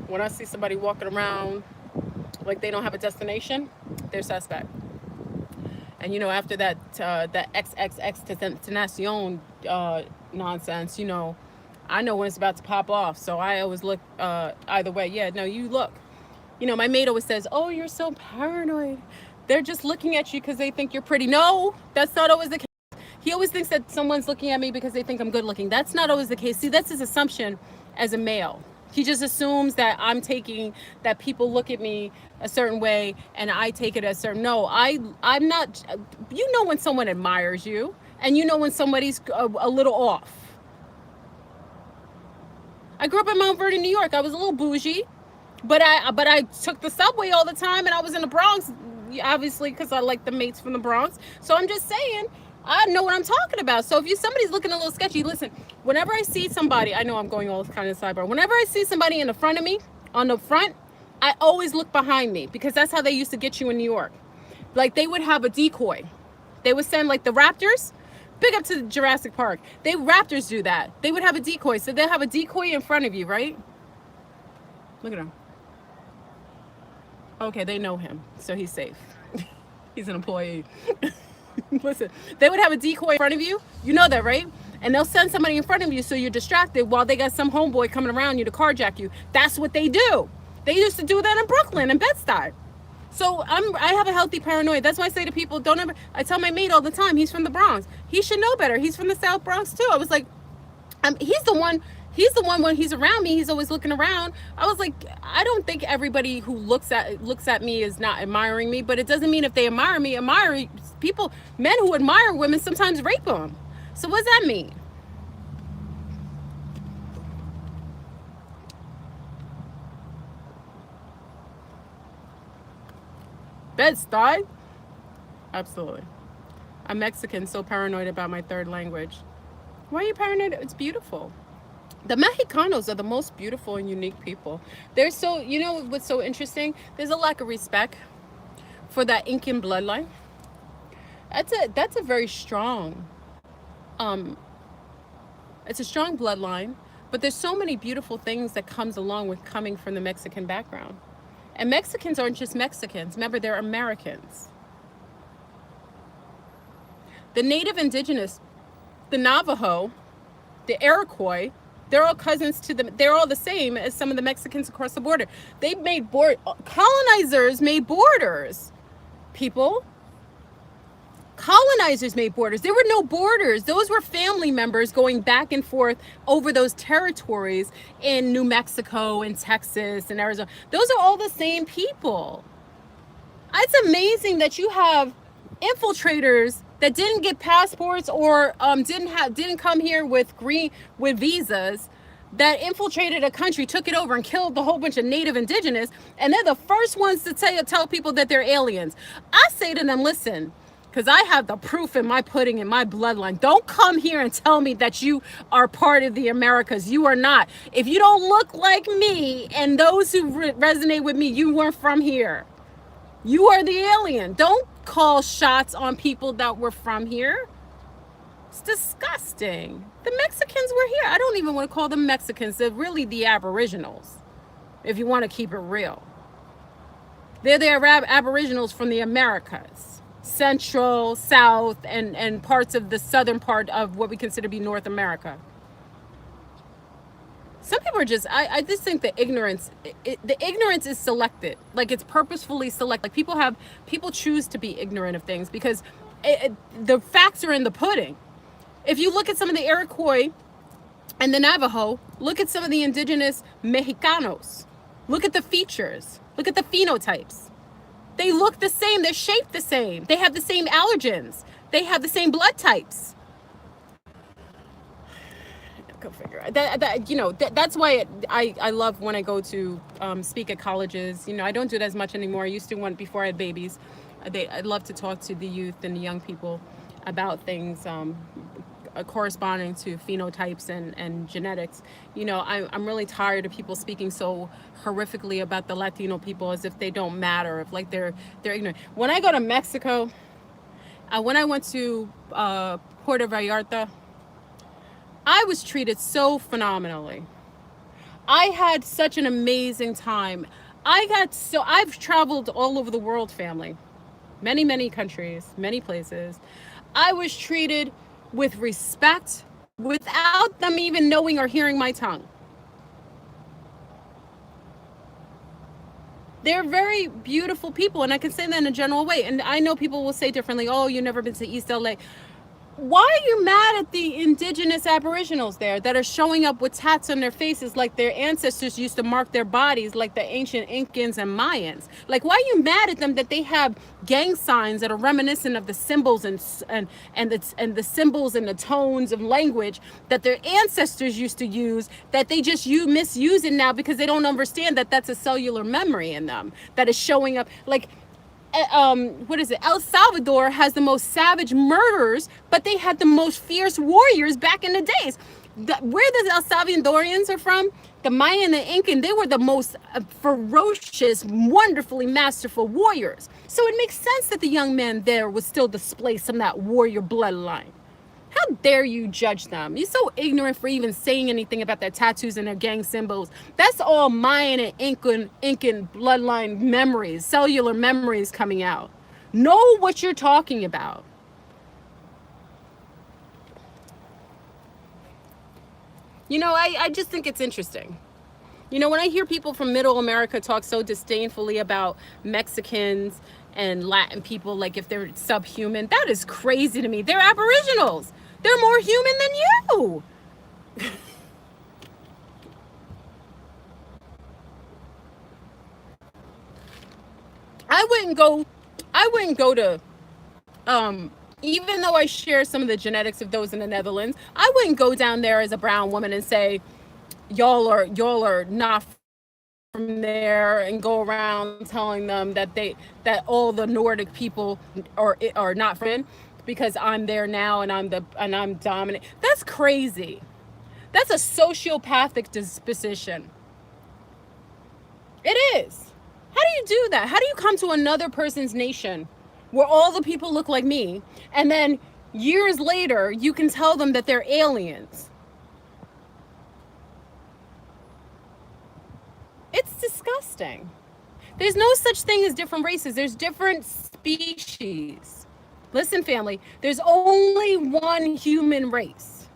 When I see somebody walking around like they don't have a destination, they're suspect. And after that XXX Tenacion nonsense, I know when it's about to pop off. So I always look either way. Yeah, no, you look. You know, my maid always says, oh, you're so paranoid. They're just looking at you because they think you're pretty. No, that's not always the case. He always thinks that someone's looking at me because they think I'm good looking. That's not always the case. See, that's his assumption as a male. He just assumes that I'm taking, that people look at me a certain way and I take it as certain. No, I'm not. You know when someone admires you, and you know when somebody's a little off. I grew up in Mount Vernon, New York. I was a little bougie, but I took the subway all the time, and I was in the Bronx, obviously, because I like the mates from the Bronx. So I'm just saying, I know what I'm talking about. So if somebody's looking a little sketchy, listen, whenever I see somebody, I know I'm going all kind of sidebar. Whenever I see somebody in the front of me, on the front, I always look behind me, because that's how they used to get you in New York. Like, they would have a decoy. They would send, like, the Raptors. Big up to Jurassic Park. Raptors do that. They would have a decoy. So they'll have a decoy in front of you, right? Look at him. Okay, they know him, so he's safe. He's an employee. Listen, they would have a decoy in front of you. You know that, right? And they'll send somebody in front of you so you're distracted while they got some homeboy coming around you to carjack you. That's what they do. They used to do that in Brooklyn and Bed-Stuy. So I have a healthy paranoia. That's why I say to people, don't ever. I tell my mate all the time, he's from the Bronx. He should know better. He's from the South Bronx too. I was like, he's the one. He's the one when he's around me. He's always looking around. I was like, I don't think everybody who looks at me is not admiring me, but it doesn't mean if they admire me, people. Men who admire women sometimes rape them. So what does that mean? Bed-Stuy? Absolutely. I'm Mexican, so paranoid about my third language. Why are you paranoid? It's beautiful. The Mexicanos are the most beautiful and unique people. They're so, you know what's so interesting? There's a lack of respect for that Incan bloodline. That's a very strong, it's a strong bloodline, but there's so many beautiful things that comes along with coming from the Mexican background. And Mexicans aren't just Mexicans. Remember, they're Americans. The native indigenous, the Navajo, the Iroquois, they're all cousins to them. They're all the same as some of the Mexicans across the border. They made colonizers made borders. People. Colonizers made borders. There were no borders. Those were family members going back and forth over those territories in New Mexico and Texas and Arizona. Those are all the same people. It's amazing that you have infiltrators that didn't get passports or didn't come here with visas, that infiltrated a country, took it over and killed the whole bunch of native indigenous, and they're the first ones to tell people that they're aliens. I say to them, listen, because I have the proof in my pudding, in my bloodline. Don't come here and tell me that you are part of the Americas. You are not. If you don't look like me and those who resonate with me, you weren't from here. You are the alien. Don't call shots on people that were from here. It's disgusting. The Mexicans were here. I don't even want to call them Mexicans. They're really the Aboriginals, if you want to keep it real. They're the Aboriginals from the Americas. Central, South, and parts of the southern part of what we consider to be North America. Some people are just, I just think the ignorance is selected. Like, it's purposefully selected. Like, people choose to be ignorant of things because the facts are in the pudding. If you look at some of the Iroquois and the Navajo, look at some of the indigenous Mexicanos. Look at the features. Look at the phenotypes. They look the same. They're shaped the same. They have the same allergens. They have the same blood types. Go figure. That's why I love when I go to speak at colleges. I don't do it as much anymore. I used to before I had babies. I love to talk to the youth and the young people about things corresponding to phenotypes and genetics. I'm really tired of people speaking so horrifically about the Latino people as if they don't matter, if like they're ignorant. When I go to Mexico, when I went to Puerto Vallarta, I was treated so phenomenally. I had such an amazing time. I've traveled all over the world, family. Many countries, many places. I was treated with respect without them even knowing or hearing my tongue. They're very beautiful people, and I can say that in a general way. And I know people will say differently, oh, you've never been to East LA. Why are you mad at the indigenous aboriginals there that are showing up with tats on their faces like their ancestors used to mark their bodies, like the ancient Incans and Mayans? Like, why are you mad at them that they have gang signs that are reminiscent of the symbols and the symbols and the tones of language that their ancestors used to use, that they just misuse it now because they don't understand that that's a cellular memory in them that is showing up? Like, what is it? El Salvador has the most savage murderers, but they had the most fierce warriors back in the days. Where the El Salvadorians are from, the Mayan and the Incan, they were the most ferocious, wonderfully masterful warriors. So it makes sense that the young man there would still display some of that warrior bloodline. How dare you judge them? You're so ignorant for even saying anything about their tattoos and their gang symbols. That's all Mayan and Incan bloodline memories, cellular memories coming out. Know what you're talking about. You know, I just think it's interesting. You know, when I hear people from Middle America talk so disdainfully about Mexicans and Latin people, like if they're subhuman, that is crazy to me. They're aboriginals. They're more human than you. I wouldn't go to, even though I share some of the genetics of those in the Netherlands, I wouldn't go down there as a brown woman and say, y'all are not from there, and go around telling them that all the Nordic people are not from, because I'm there now and I'm dominant. That's crazy. That's a sociopathic disposition. It is. How do you do that? How do you come to another person's nation where all the people look like me, and then years later you can tell them that they're aliens? It's disgusting. There's no such thing as different races. There's different species. Listen, family, there's only one human race.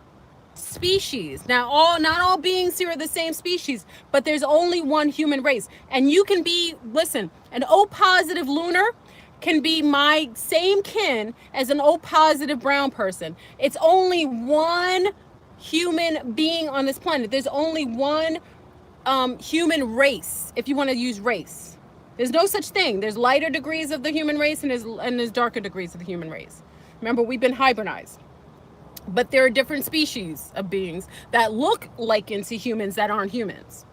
Species. Now, not all beings here are the same species, but there's only one human race. And you can be, listen, an O positive lunar can be my same kin as an O positive brown person. It's only one human being on this planet. There's only one human race, if you want to use race. There's no such thing. There's lighter degrees of the human race and there's darker degrees of the human race. Remember, we've been hybridized. But there are different species of beings that look like into humans that aren't humans.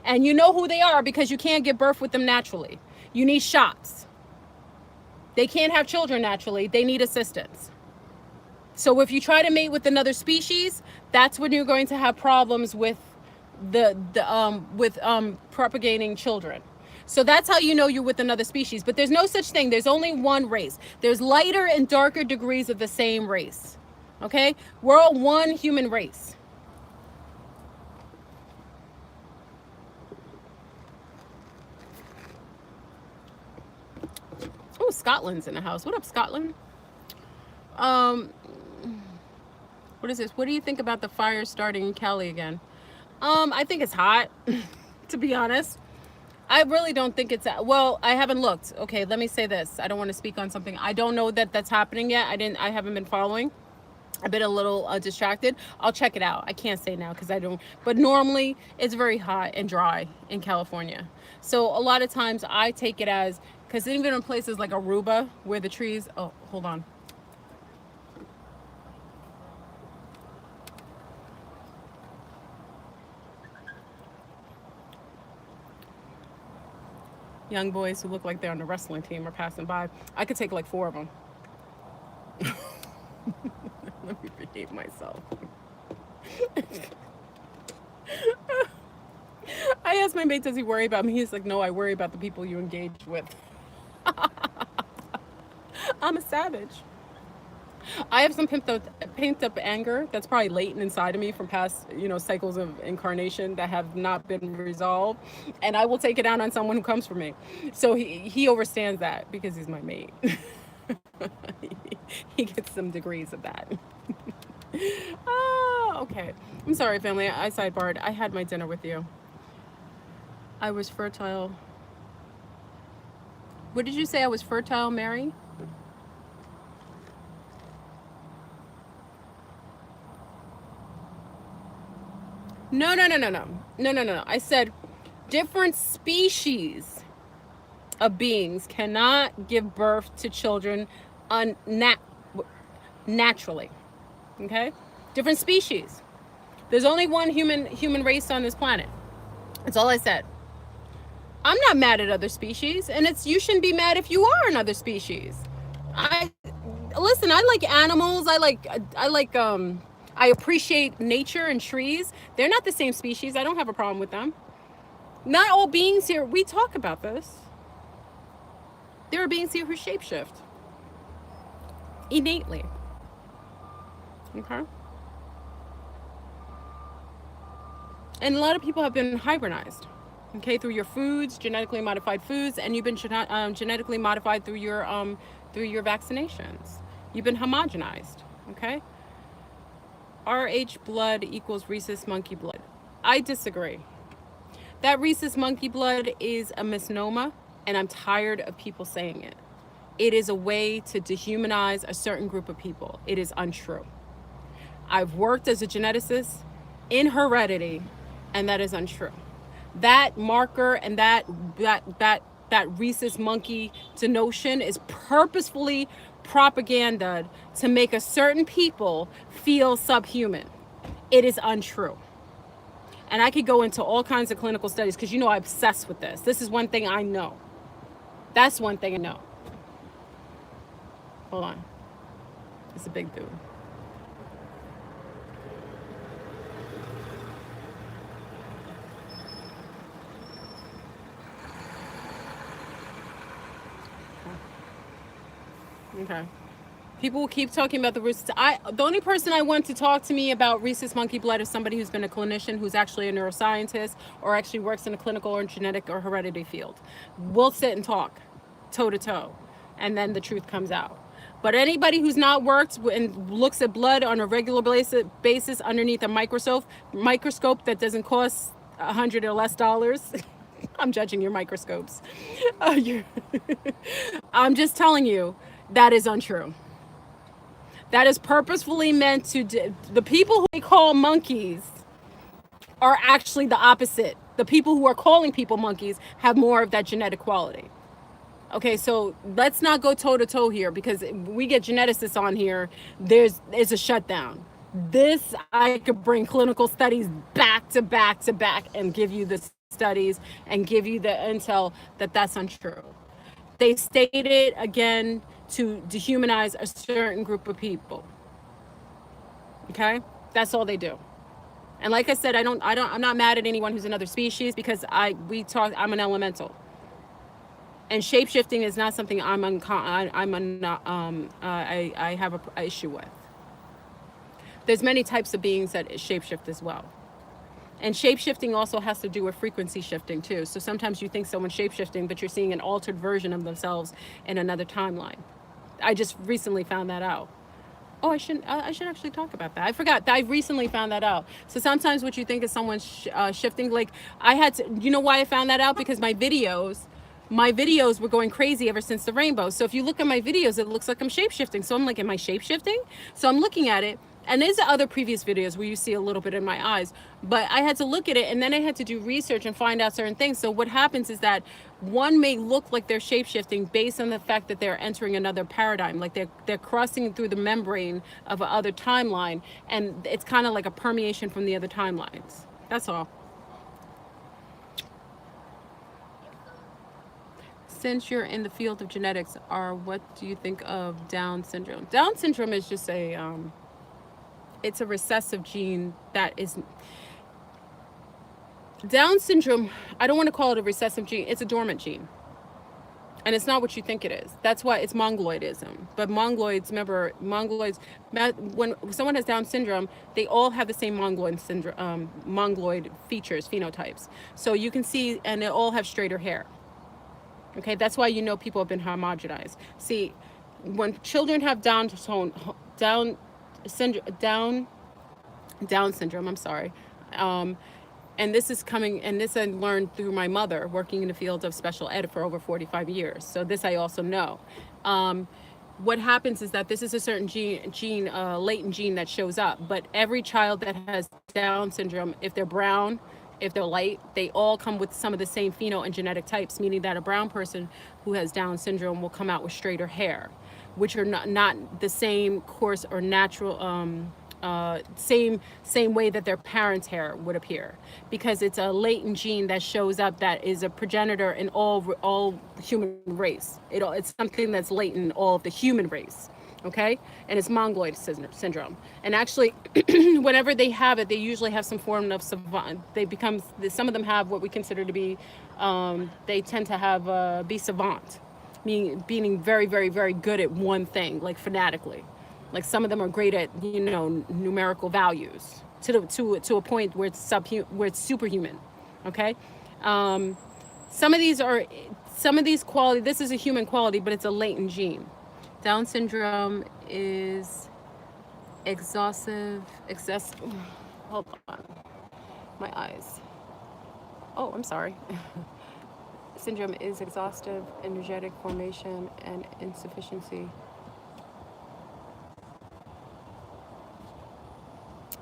And you know who they are because you can't give birth with them naturally. You need shots. They can't have children naturally. They need assistance. So if you try to mate with another species, that's when you're going to have problems with propagating children. So that's how you know you're with another species. But there's no such thing. There's only one race. There's lighter and darker degrees of the same race. Okay? We're all one human race. Oh, Scotland's in the house. What up, Scotland? What is this? What do you think about the fire starting in Cali again? I think it's hot, to be honest. I really don't think it's, well, I haven't looked. Okay, let me say this. I don't want to speak on something. I don't know that that's happening yet. I haven't been following. I've been a little distracted. I'll check it out. I can't say now because I don't, but normally it's very hot and dry in California. So a lot of times I take it as, because even in places like Aruba where the trees, oh, hold on. Young boys who look like they're on the wrestling team are passing by. I could take like 4 of them. Let me behave myself. I asked my mate, does he worry about me? He's like, no, I worry about the people you engage with. I'm a savage. I have some pent up anger that's probably latent inside of me from past, cycles of incarnation that have not been resolved, and I will take it out on someone who comes for me. So he understands that because he's my mate. He gets some degrees of that. Oh, okay. I'm sorry, family. I sidebarred. I had my dinner with you. I was fertile. What did you say? I was fertile, Mary? No, no, no, no, no. No, no, no, no. I said different species of beings cannot give birth to children naturally. Okay? Different species. There's only one human race on this planet. That's all I said. I'm not mad at other species, and it's you shouldn't be mad if you are another species. I listen, I like animals. I appreciate nature and trees. They're not the same species. I don't have a problem with them. Not all beings here, we talk about this. There are beings here who shapeshift innately. Okay? And a lot of people have been hybridized, okay, through your foods, genetically modified foods, and you've been genetically modified through your vaccinations. You've been homogenized, okay? RH blood equals rhesus monkey blood. I disagree. That rhesus monkey blood is a misnomer, and I'm tired of people saying it. It is a way to dehumanize a certain group of people. It is untrue. I've worked as a geneticist in heredity, and that is untrue. That marker and that rhesus monkey denotion is purposefully propaganda to make a certain people feel subhuman. It is untrue. And I could go into all kinds of clinical studies because you know I'm obsessed with this. This is one thing I know. That's one thing I know. Hold on. It's a big dude. Okay. People will keep talking about the rhesus. The only person I want to talk to me about rhesus monkey blood is somebody who's been a clinician, who's actually a neuroscientist, or actually works in a clinical or genetic or heredity field. We'll sit and talk, toe to toe, and then the truth comes out. But anybody who's not worked and looks at blood on a regular basis underneath a microscope that doesn't cost $100 or less. I'm judging your microscopes. I'm just telling you, that is untrue. That is purposefully meant to the people who we call monkeys are actually the opposite. The people who are calling people monkeys have more of that genetic quality. Okay, so let's not go toe to toe here, because we get geneticists on here, there's a shutdown. This, I could bring clinical studies back to back to back and give you the studies and give you the intel that that's untrue. They stated again to dehumanize a certain group of people. Okay, that's all they do. And like I said, I'm not mad at anyone who's another species, because I'm an elemental. And shapeshifting is not something I have an issue with. There's many types of beings that shapeshift as well. And shapeshifting also has to do with frequency shifting too. So sometimes you think someone's shapeshifting, but you're seeing an altered version of themselves in another timeline. I just recently found that out. Oh, I should actually talk about that. I forgot. I recently found that out. So sometimes what you think is someone shifting, like I had to, you know why I found that out? Because my videos were going crazy ever since the rainbow. So if you look at my videos, it looks like I'm shapeshifting. So I'm like, am I shapeshifting? So I'm looking at it. And there's other previous videos where you see a little bit in my eyes, but I had to look at it, and then I had to do research and find out certain things. So what happens is that one may look like they're shapeshifting based on the fact that they're entering another paradigm, like they're crossing through the membrane of another timeline, and it's kind of like a permeation from the other timelines. That's all. Since you're in the field of genetics, what do you think of Down syndrome? Down syndrome is just it's a recessive gene that is Down syndrome. I don't want to call it a recessive gene. It's a dormant gene. And it's not what you think it is. That's why it's mongoloidism. But mongoloids, when someone has Down syndrome, they all have the same mongoloid syndrome, mongoloid features, phenotypes. So you can see, and they all have straighter hair. Okay, that's why you know people have been homogenized. See, when children have Down syndrome, I'm sorry. And this is coming, and this I learned through my mother working in the field of special ed for over 45 years. So this I also know. What happens is that this is a certain latent gene that shows up. But every child that has Down syndrome, if they're brown, if they're light, they all come with some of the same pheno and genetic types, meaning that a brown person who has Down syndrome will come out with straighter hair, which are not the same course or natural same way that their parents' hair would appear, because it's a latent gene that shows up that is a progenitor in all human race. It's something that's latent in all of the human race, okay? And it's mongoloid syndrome. And actually, whenever they have it, they usually have some form of savant. Some of them have what we consider to be, they tend to have be savant, meaning being very, very, very good at one thing, like fanatically. Like some of them are great at, numerical values to a point where it's superhuman. Okay. Some of these quality, this is a human quality, but it's a latent gene. Down syndrome is excessive, hold on, my eyes. Oh, I'm sorry. Syndrome is exhaustive, energetic formation, and insufficiency.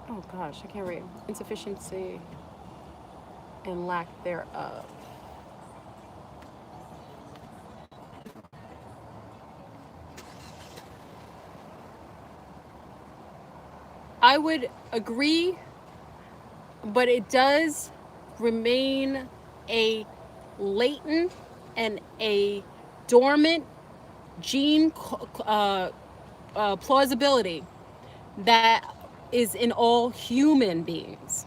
Oh gosh, I can't read. Insufficiency and lack thereof. I would agree, but it does remain a latent and a dormant gene plausibility that is in all human beings.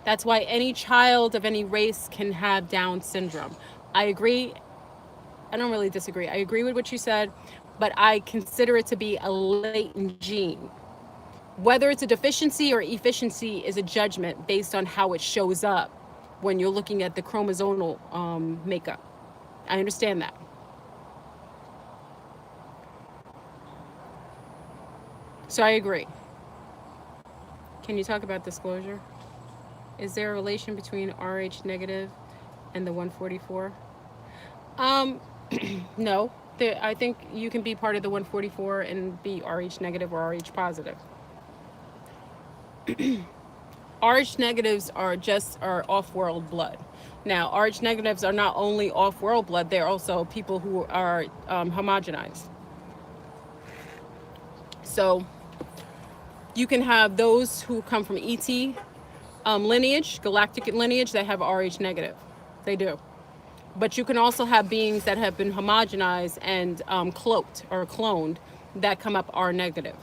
That's why any child of any race can have Down syndrome. I agree. I don't really disagree. I agree with what you said, but I consider it to be a latent gene. Whether it's a deficiency or efficiency is a judgment based on how it shows up when you're looking at the chromosomal makeup. I understand that. So I agree. Can you talk about disclosure? Is there a relation between Rh negative and the 144? No. I think you can be part of the 144 and be Rh negative or Rh positive. Rh negatives are off-world blood. Now, Rh negatives are not only off-world blood, they're also people who are homogenized. So you can have those who come from ET lineage, galactic lineage, that have Rh negative. They do. But you can also have beings that have been homogenized and cloaked or cloned that come up Rh negative.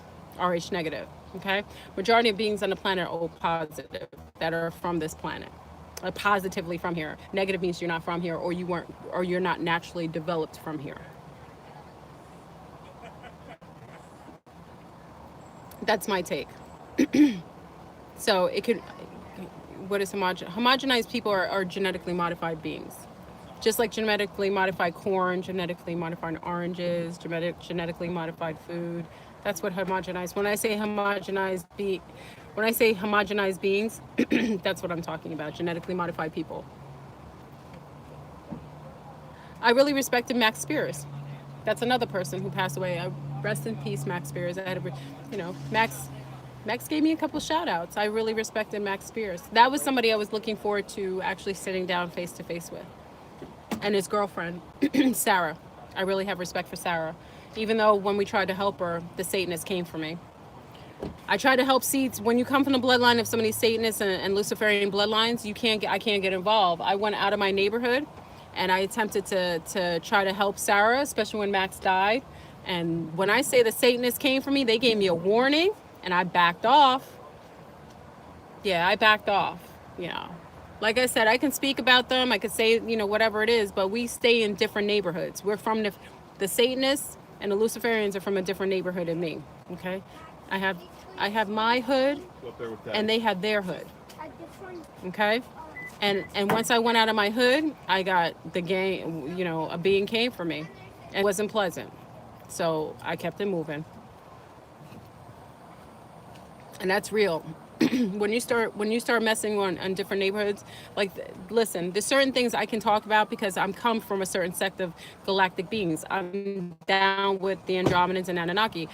Okay? Majority of beings on the planet are O positive, that are from this planet. Positively from here. Negative means you're not from here, or you're not naturally developed from here. That's my take. So it could, what is homogenized people are genetically modified beings. Just like genetically modified corn, genetically modified oranges, genetically modified food. That's what homogenized. When I say homogenized beings, that's what I'm talking about. Genetically modified people. I really respected Max Spears. That's another person who passed away. Rest in peace, Max Spears. Max gave me a couple shout outs. I really respected Max Spears. That was somebody I was looking forward to actually sitting down face to face with. And his girlfriend, Sarah. I really have respect for Sarah. Even though when we tried to help her, the Satanists came for me. I tried to help seeds. When you come from the bloodline of some of these Satanists and Luciferian bloodlines, I can't get involved. I went out of my neighborhood and I attempted to try to help Sarah, especially when Max died. And when I say the Satanists came for me, they gave me a warning and I backed off. Yeah, I backed off, Like I said, I can speak about them. I could say, whatever it is, but we stay in different neighborhoods. We're from the Satanists and the Luciferians are from a different neighborhood than me, okay? I have my hood and they have their hood, okay? And once I went out of my hood, I got the gang, a being came for me. And it wasn't pleasant. So I kept it moving. And that's real. when you start messing on different neighborhoods, like listen, there's certain things I can talk about because I'm come from a certain sect of galactic beings. I'm down with the Andromedans and Anunnaki.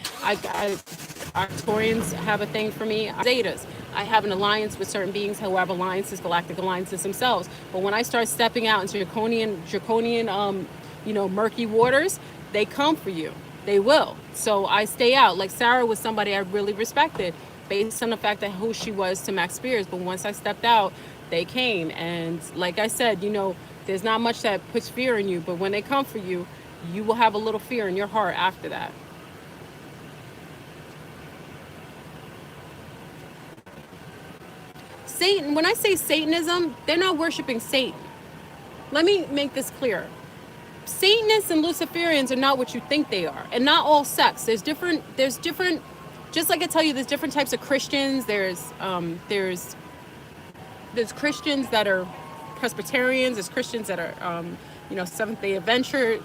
Arcturians have a thing for me. Zetas. I have an alliance with certain beings who have alliances, galactic alliances themselves. But when I start stepping out into draconian, murky waters, they come for you. They will. So I stay out. Like Sarah was somebody I really respected based on the fact that who she was to Max Spears. But once I stepped out, they came. And like I said, there's not much that puts fear in you. But when they come for you, you will have a little fear in your heart after that. Satan, when I say Satanism, they're not worshiping Satan. Let me make this clear. Satanists and Luciferians are not what you think they are, and not all sects. There's different, just like I tell you, there's different types of Christians. There's Christians that are Presbyterians. There's Christians that are, Seventh-day Adventures.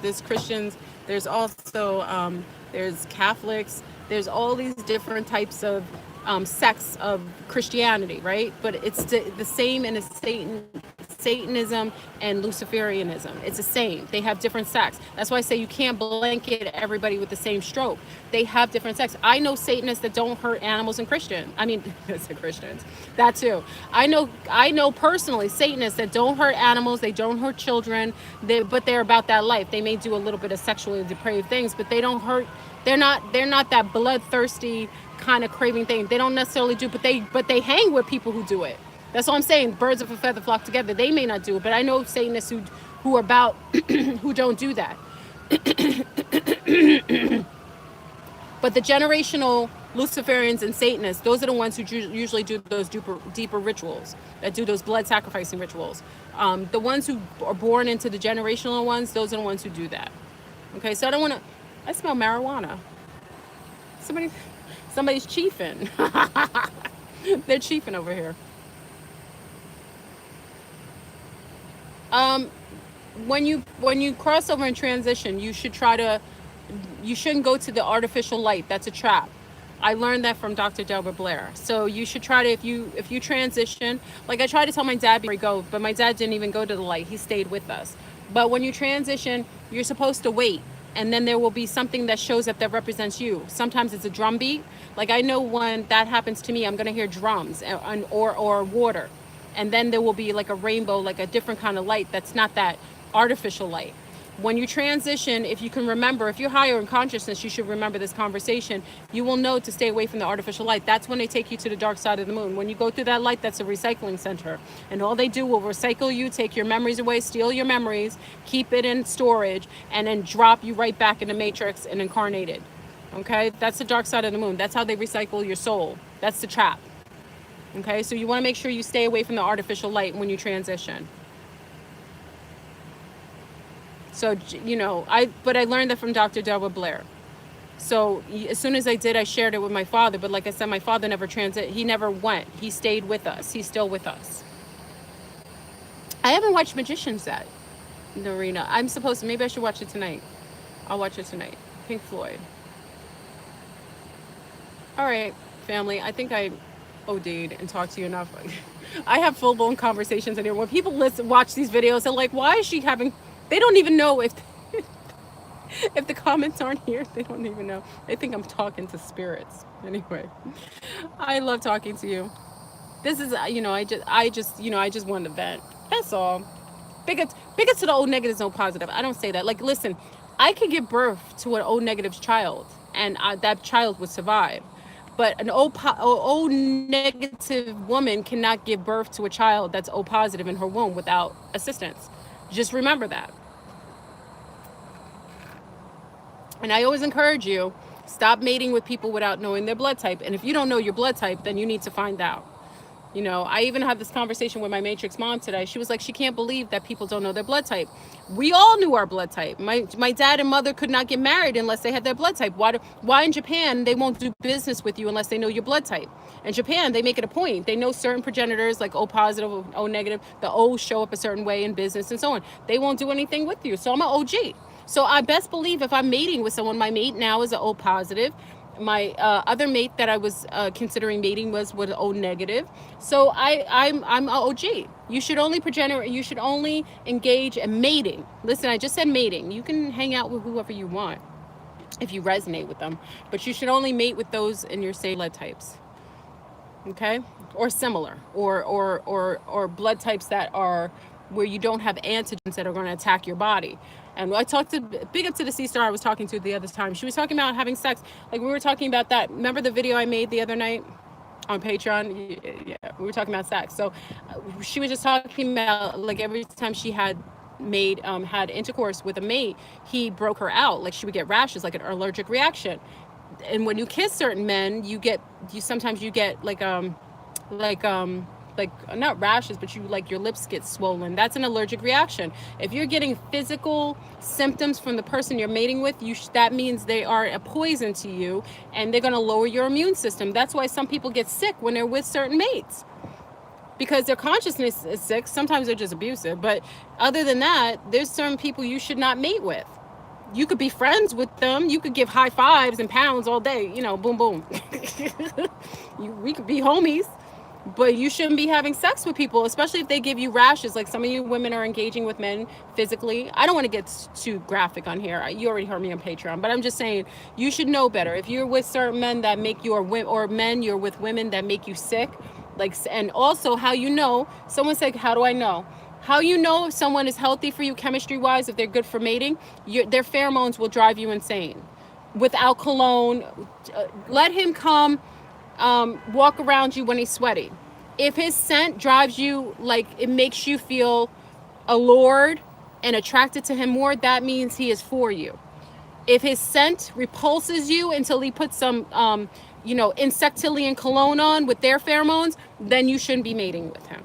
There's Christians. There's also, there's Catholics. There's all these different types of sects of Christianity, right? But it's the same in Satanism and Luciferianism. It's the same. They have different sects. That's why I say you can't blanket everybody with the same stroke. They have different sects. I know Satanists that don't hurt animals and Christians. I mean, it's the Christians. That too. I know personally Satanists that don't hurt animals. They don't hurt children. But they're about that life. They may do a little bit of sexually depraved things, but they don't hurt. They're not that bloodthirsty kind of craving thing. They don't necessarily do, but they hang with people who do it. That's all I'm saying. Birds of a feather flock together. They may not do it, but I know Satanists who are about who don't do that. But the generational Luciferians and Satanists, those are the ones who usually do those deeper rituals, that do those blood sacrificing rituals. The ones who are born into the generational ones, those are the ones who do that. Okay, so I smell marijuana. Somebody's chiefing. They're chiefing over here. When you cross over and transition, you shouldn't go to the artificial light. That's a trap. I learned that from Dr. Delbert Blair. So you should try to, if you transition, like I tried to tell my dad before he go, but my dad didn't even go to the light. He stayed with us. But when you transition, you're supposed to wait. And then there will be something that shows up that represents you. Sometimes it's a drum beat. Like I know when that happens to me, I'm going to hear drums or water. And then there will be like a rainbow, like a different kind of light that's not that artificial light. When you transition, if you can remember, if you're higher in consciousness, you should remember this conversation. You will know to stay away from the artificial light. That's when they take you to the dark side of the moon. When you go through that light, that's a recycling center. And all they do will recycle you, take your memories away, steal your memories, keep it in storage, and then drop you right back in the matrix and incarnated. Okay? That's the dark side of the moon. That's how they recycle your soul. That's the trap. Okay? So you want to make sure you stay away from the artificial light when you transition. So, I learned that from Dr. Delbert Blair. So as soon as I did, I shared it with my father. But like I said, my father he never went. He stayed with us. He's still with us. I haven't watched Magicians yet, Norina. I'm supposed to. Maybe I should watch it tonight. I'll watch it tonight. Pink Floyd. All right, family. I think I OD'd and talked to you enough. I have full-blown conversations in here. When people watch these videos, they're like, why is she having... They don't even know if the comments aren't here. They don't even know. They think I'm talking to spirits. Anyway, I love talking to you. This is, I just wanted to vent. That's all. Bigots to the O negatives, O positive. I don't say that. Like, listen, I could give birth to an O negative child, and that child would survive. But an O negative woman cannot give birth to a child that's O positive in her womb without assistance. Just remember that. And I always encourage you, stop mating with people without knowing their blood type. And if you don't know your blood type, then you need to find out. I even had this conversation with my Matrix mom today. She was like, she can't believe that people don't know their blood type. We all knew our blood type. My dad and mother could not get married unless they had their blood type. Why in Japan, they won't do business with you unless they know your blood type? In Japan, they make it a point. They know certain progenitors, like O positive, O negative. The O's show up a certain way in business and so on. They won't do anything with you. So I'm an OG. So I best believe if I'm mating with someone, my mate now is an O positive. other mate that I was considering mating was O negative. So I'm a OG. You should only you should only engage in mating. Listen, I just said mating. You can hang out with whoever you want if you resonate with them, but you should only mate with those in your same blood types. Okay, or similar, or blood types that are where you don't have antigens that are going to attack your body. And I talked to big up to the C-star I was talking to the other time. She was talking about having sex, like we were talking about that. Remember the video I made the other night on Patreon? Yeah, we were talking about sex. So she was just talking about like every time she had had intercourse with a mate, he broke her out. Like she would get rashes, like an allergic reaction. And when you kiss certain men, you sometimes get like not rashes, but you like your lips get swollen. That's an allergic reaction. If you're getting physical symptoms from the person you're mating with, that means they are a poison to you, and they're going to lower your immune system. That's why some people get sick when they're with certain mates, because their consciousness is sick. Sometimes they're just abusive, but other than that, there's certain people you should not mate with. You could be friends with them. You could give high fives and pounds all day, boom, boom. We could be homies, but you shouldn't be having sex with people, especially if they give you rashes. Like some of you women are engaging with men physically. I don't want to get too graphic on here. You already heard me on Patreon, but I'm just saying you should know better. If you're with certain men that make you, or men, you're with women that make you sick, and also how you know, someone said, how do I know? How you know if someone is healthy for you chemistry-wise, if they're good for mating, their pheromones will drive you insane. Without cologne, let him come walk around you when he's sweaty. If his scent drives you, like it makes you feel allured and attracted to him more, that means he is for you. If his scent repulses you until he puts some, insectilian cologne on with their pheromones, then you shouldn't be mating with him.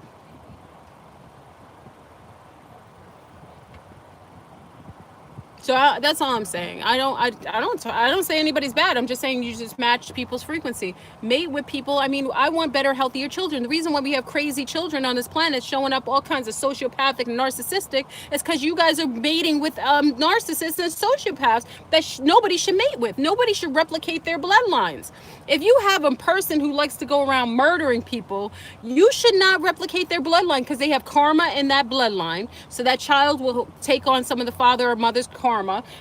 So that's all I'm saying. I don't say anybody's bad. I'm just saying you just match people's frequency. Mate with people. I mean, I want better, healthier children. The reason why we have crazy children on this planet showing up all kinds of sociopathic and narcissistic is because you guys are mating with narcissists and sociopaths that nobody should mate with. Nobody should replicate their bloodlines. If you have a person who likes to go around murdering people, you should not replicate their bloodline, because they have karma in that bloodline. So that child will take on some of the father or mother's karma.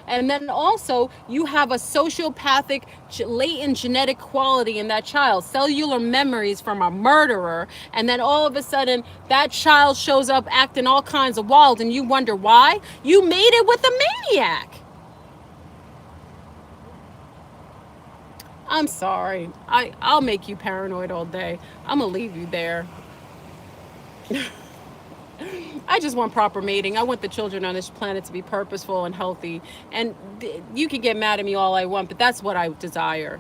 And then also you have a sociopathic latent genetic quality in that child, cellular memories from a murderer, and then all of a sudden that child shows up acting all kinds of wild, and you wonder why. You made it with a maniac. I'm sorry. I'll make you paranoid all day. I'm gonna leave you there. I just want proper mating. I want the children on this planet to be purposeful and healthy. And you can get mad at me all I want, but that's what I desire.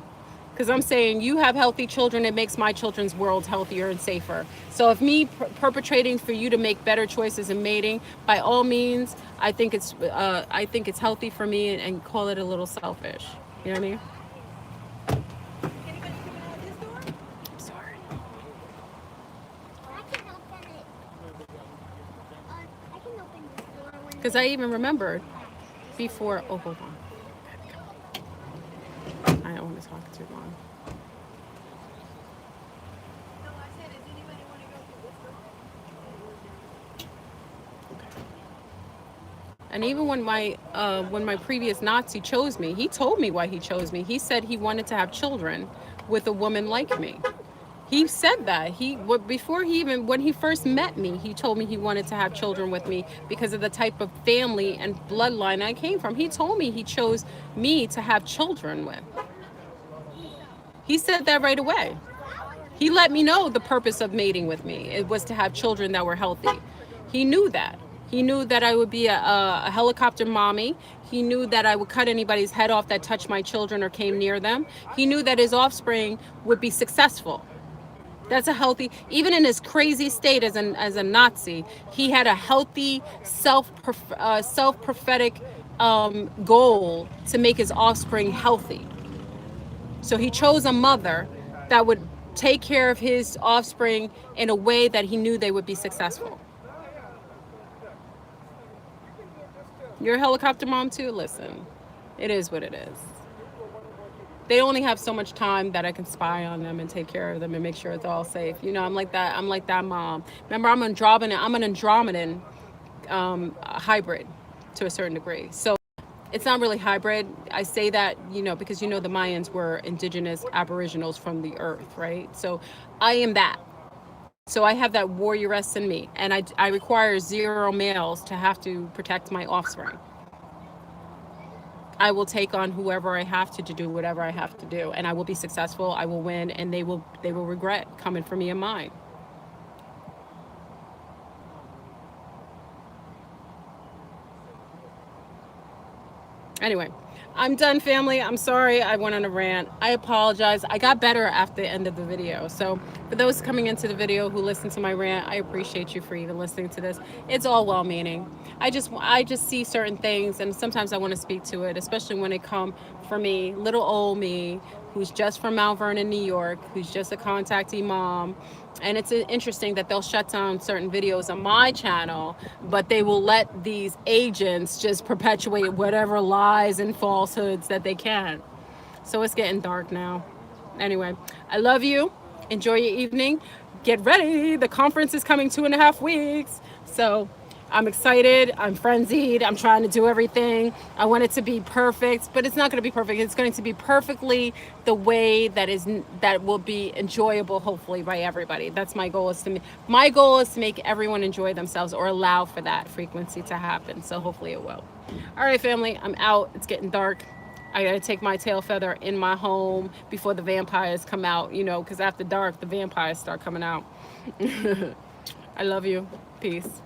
Because I'm saying you have healthy children, it makes my children's world healthier and safer. So if me perpetrating for you to make better choices in mating, by all means, I think it's healthy for me, and call it a little selfish. You know what I mean? Because I even remembered before. Oh, hold on. I don't want to talk too long. And even when my previous Nazi chose me, he told me why he chose me. He said he wanted to have children with a woman like me. He said that when he first met me, he told me he wanted to have children with me because of the type of family and bloodline I came from. He told me he chose me to have children with. He said that right away. He let me know the purpose of mating with me. It was to have children that were healthy. He knew that. He knew that I would be a helicopter mommy. He knew that I would cut anybody's head off that touched my children or came near them. He knew that his offspring would be successful. That's a healthy, even in his crazy state as a Nazi, he had a healthy self-prophetic goal to make his offspring healthy. So he chose a mother that would take care of his offspring in a way that he knew they would be successful. You're a helicopter mom too? Listen, it is what it is. they only have so much time that I can spy on them and take care of them and make sure it's all safe. You know, I'm like that. I'm like that mom. Remember, I'm an Andromedan hybrid to a certain degree. So it's not really hybrid. I say that, you know, because you know the Mayans were indigenous aboriginals from the earth, right? So I am that. So I have that warrioress in me, and I require 0 males to have to protect my offspring. I will take on whoever I have to do whatever I have to do, and I will be successful. I will win, and they will regret coming for me and mine. Anyway, I'm done, family. I'm sorry I went on a rant. I apologize. I got better after the end of the video. So for those coming into the video who listen to my rant, I appreciate you for even listening to this. It's all well-meaning. I just see certain things, and sometimes I want to speak to it, especially when it come for me, little old me, who's just from Mount Vernon, New York, who's just a contactee mom. And it's interesting that they'll shut down certain videos on my channel, but they will let these agents just perpetuate whatever lies and falsehoods that they can. So it's getting dark now. Anyway, I love you. Enjoy your evening. Get ready. The conference is coming 2.5 weeks. So I'm excited. I'm frenzied. I'm trying to do everything. I want it to be perfect, but it's not going to be perfect. It's going to be perfectly the way that will be enjoyable, hopefully, by everybody. That's my goal. My goal is to make everyone enjoy themselves, or allow for that frequency to happen. So hopefully it will. All right, family. I'm out. It's getting dark. I gotta take my tail feather in my home before the vampires come out, you know, because after dark, the vampires start coming out. I love you. Peace.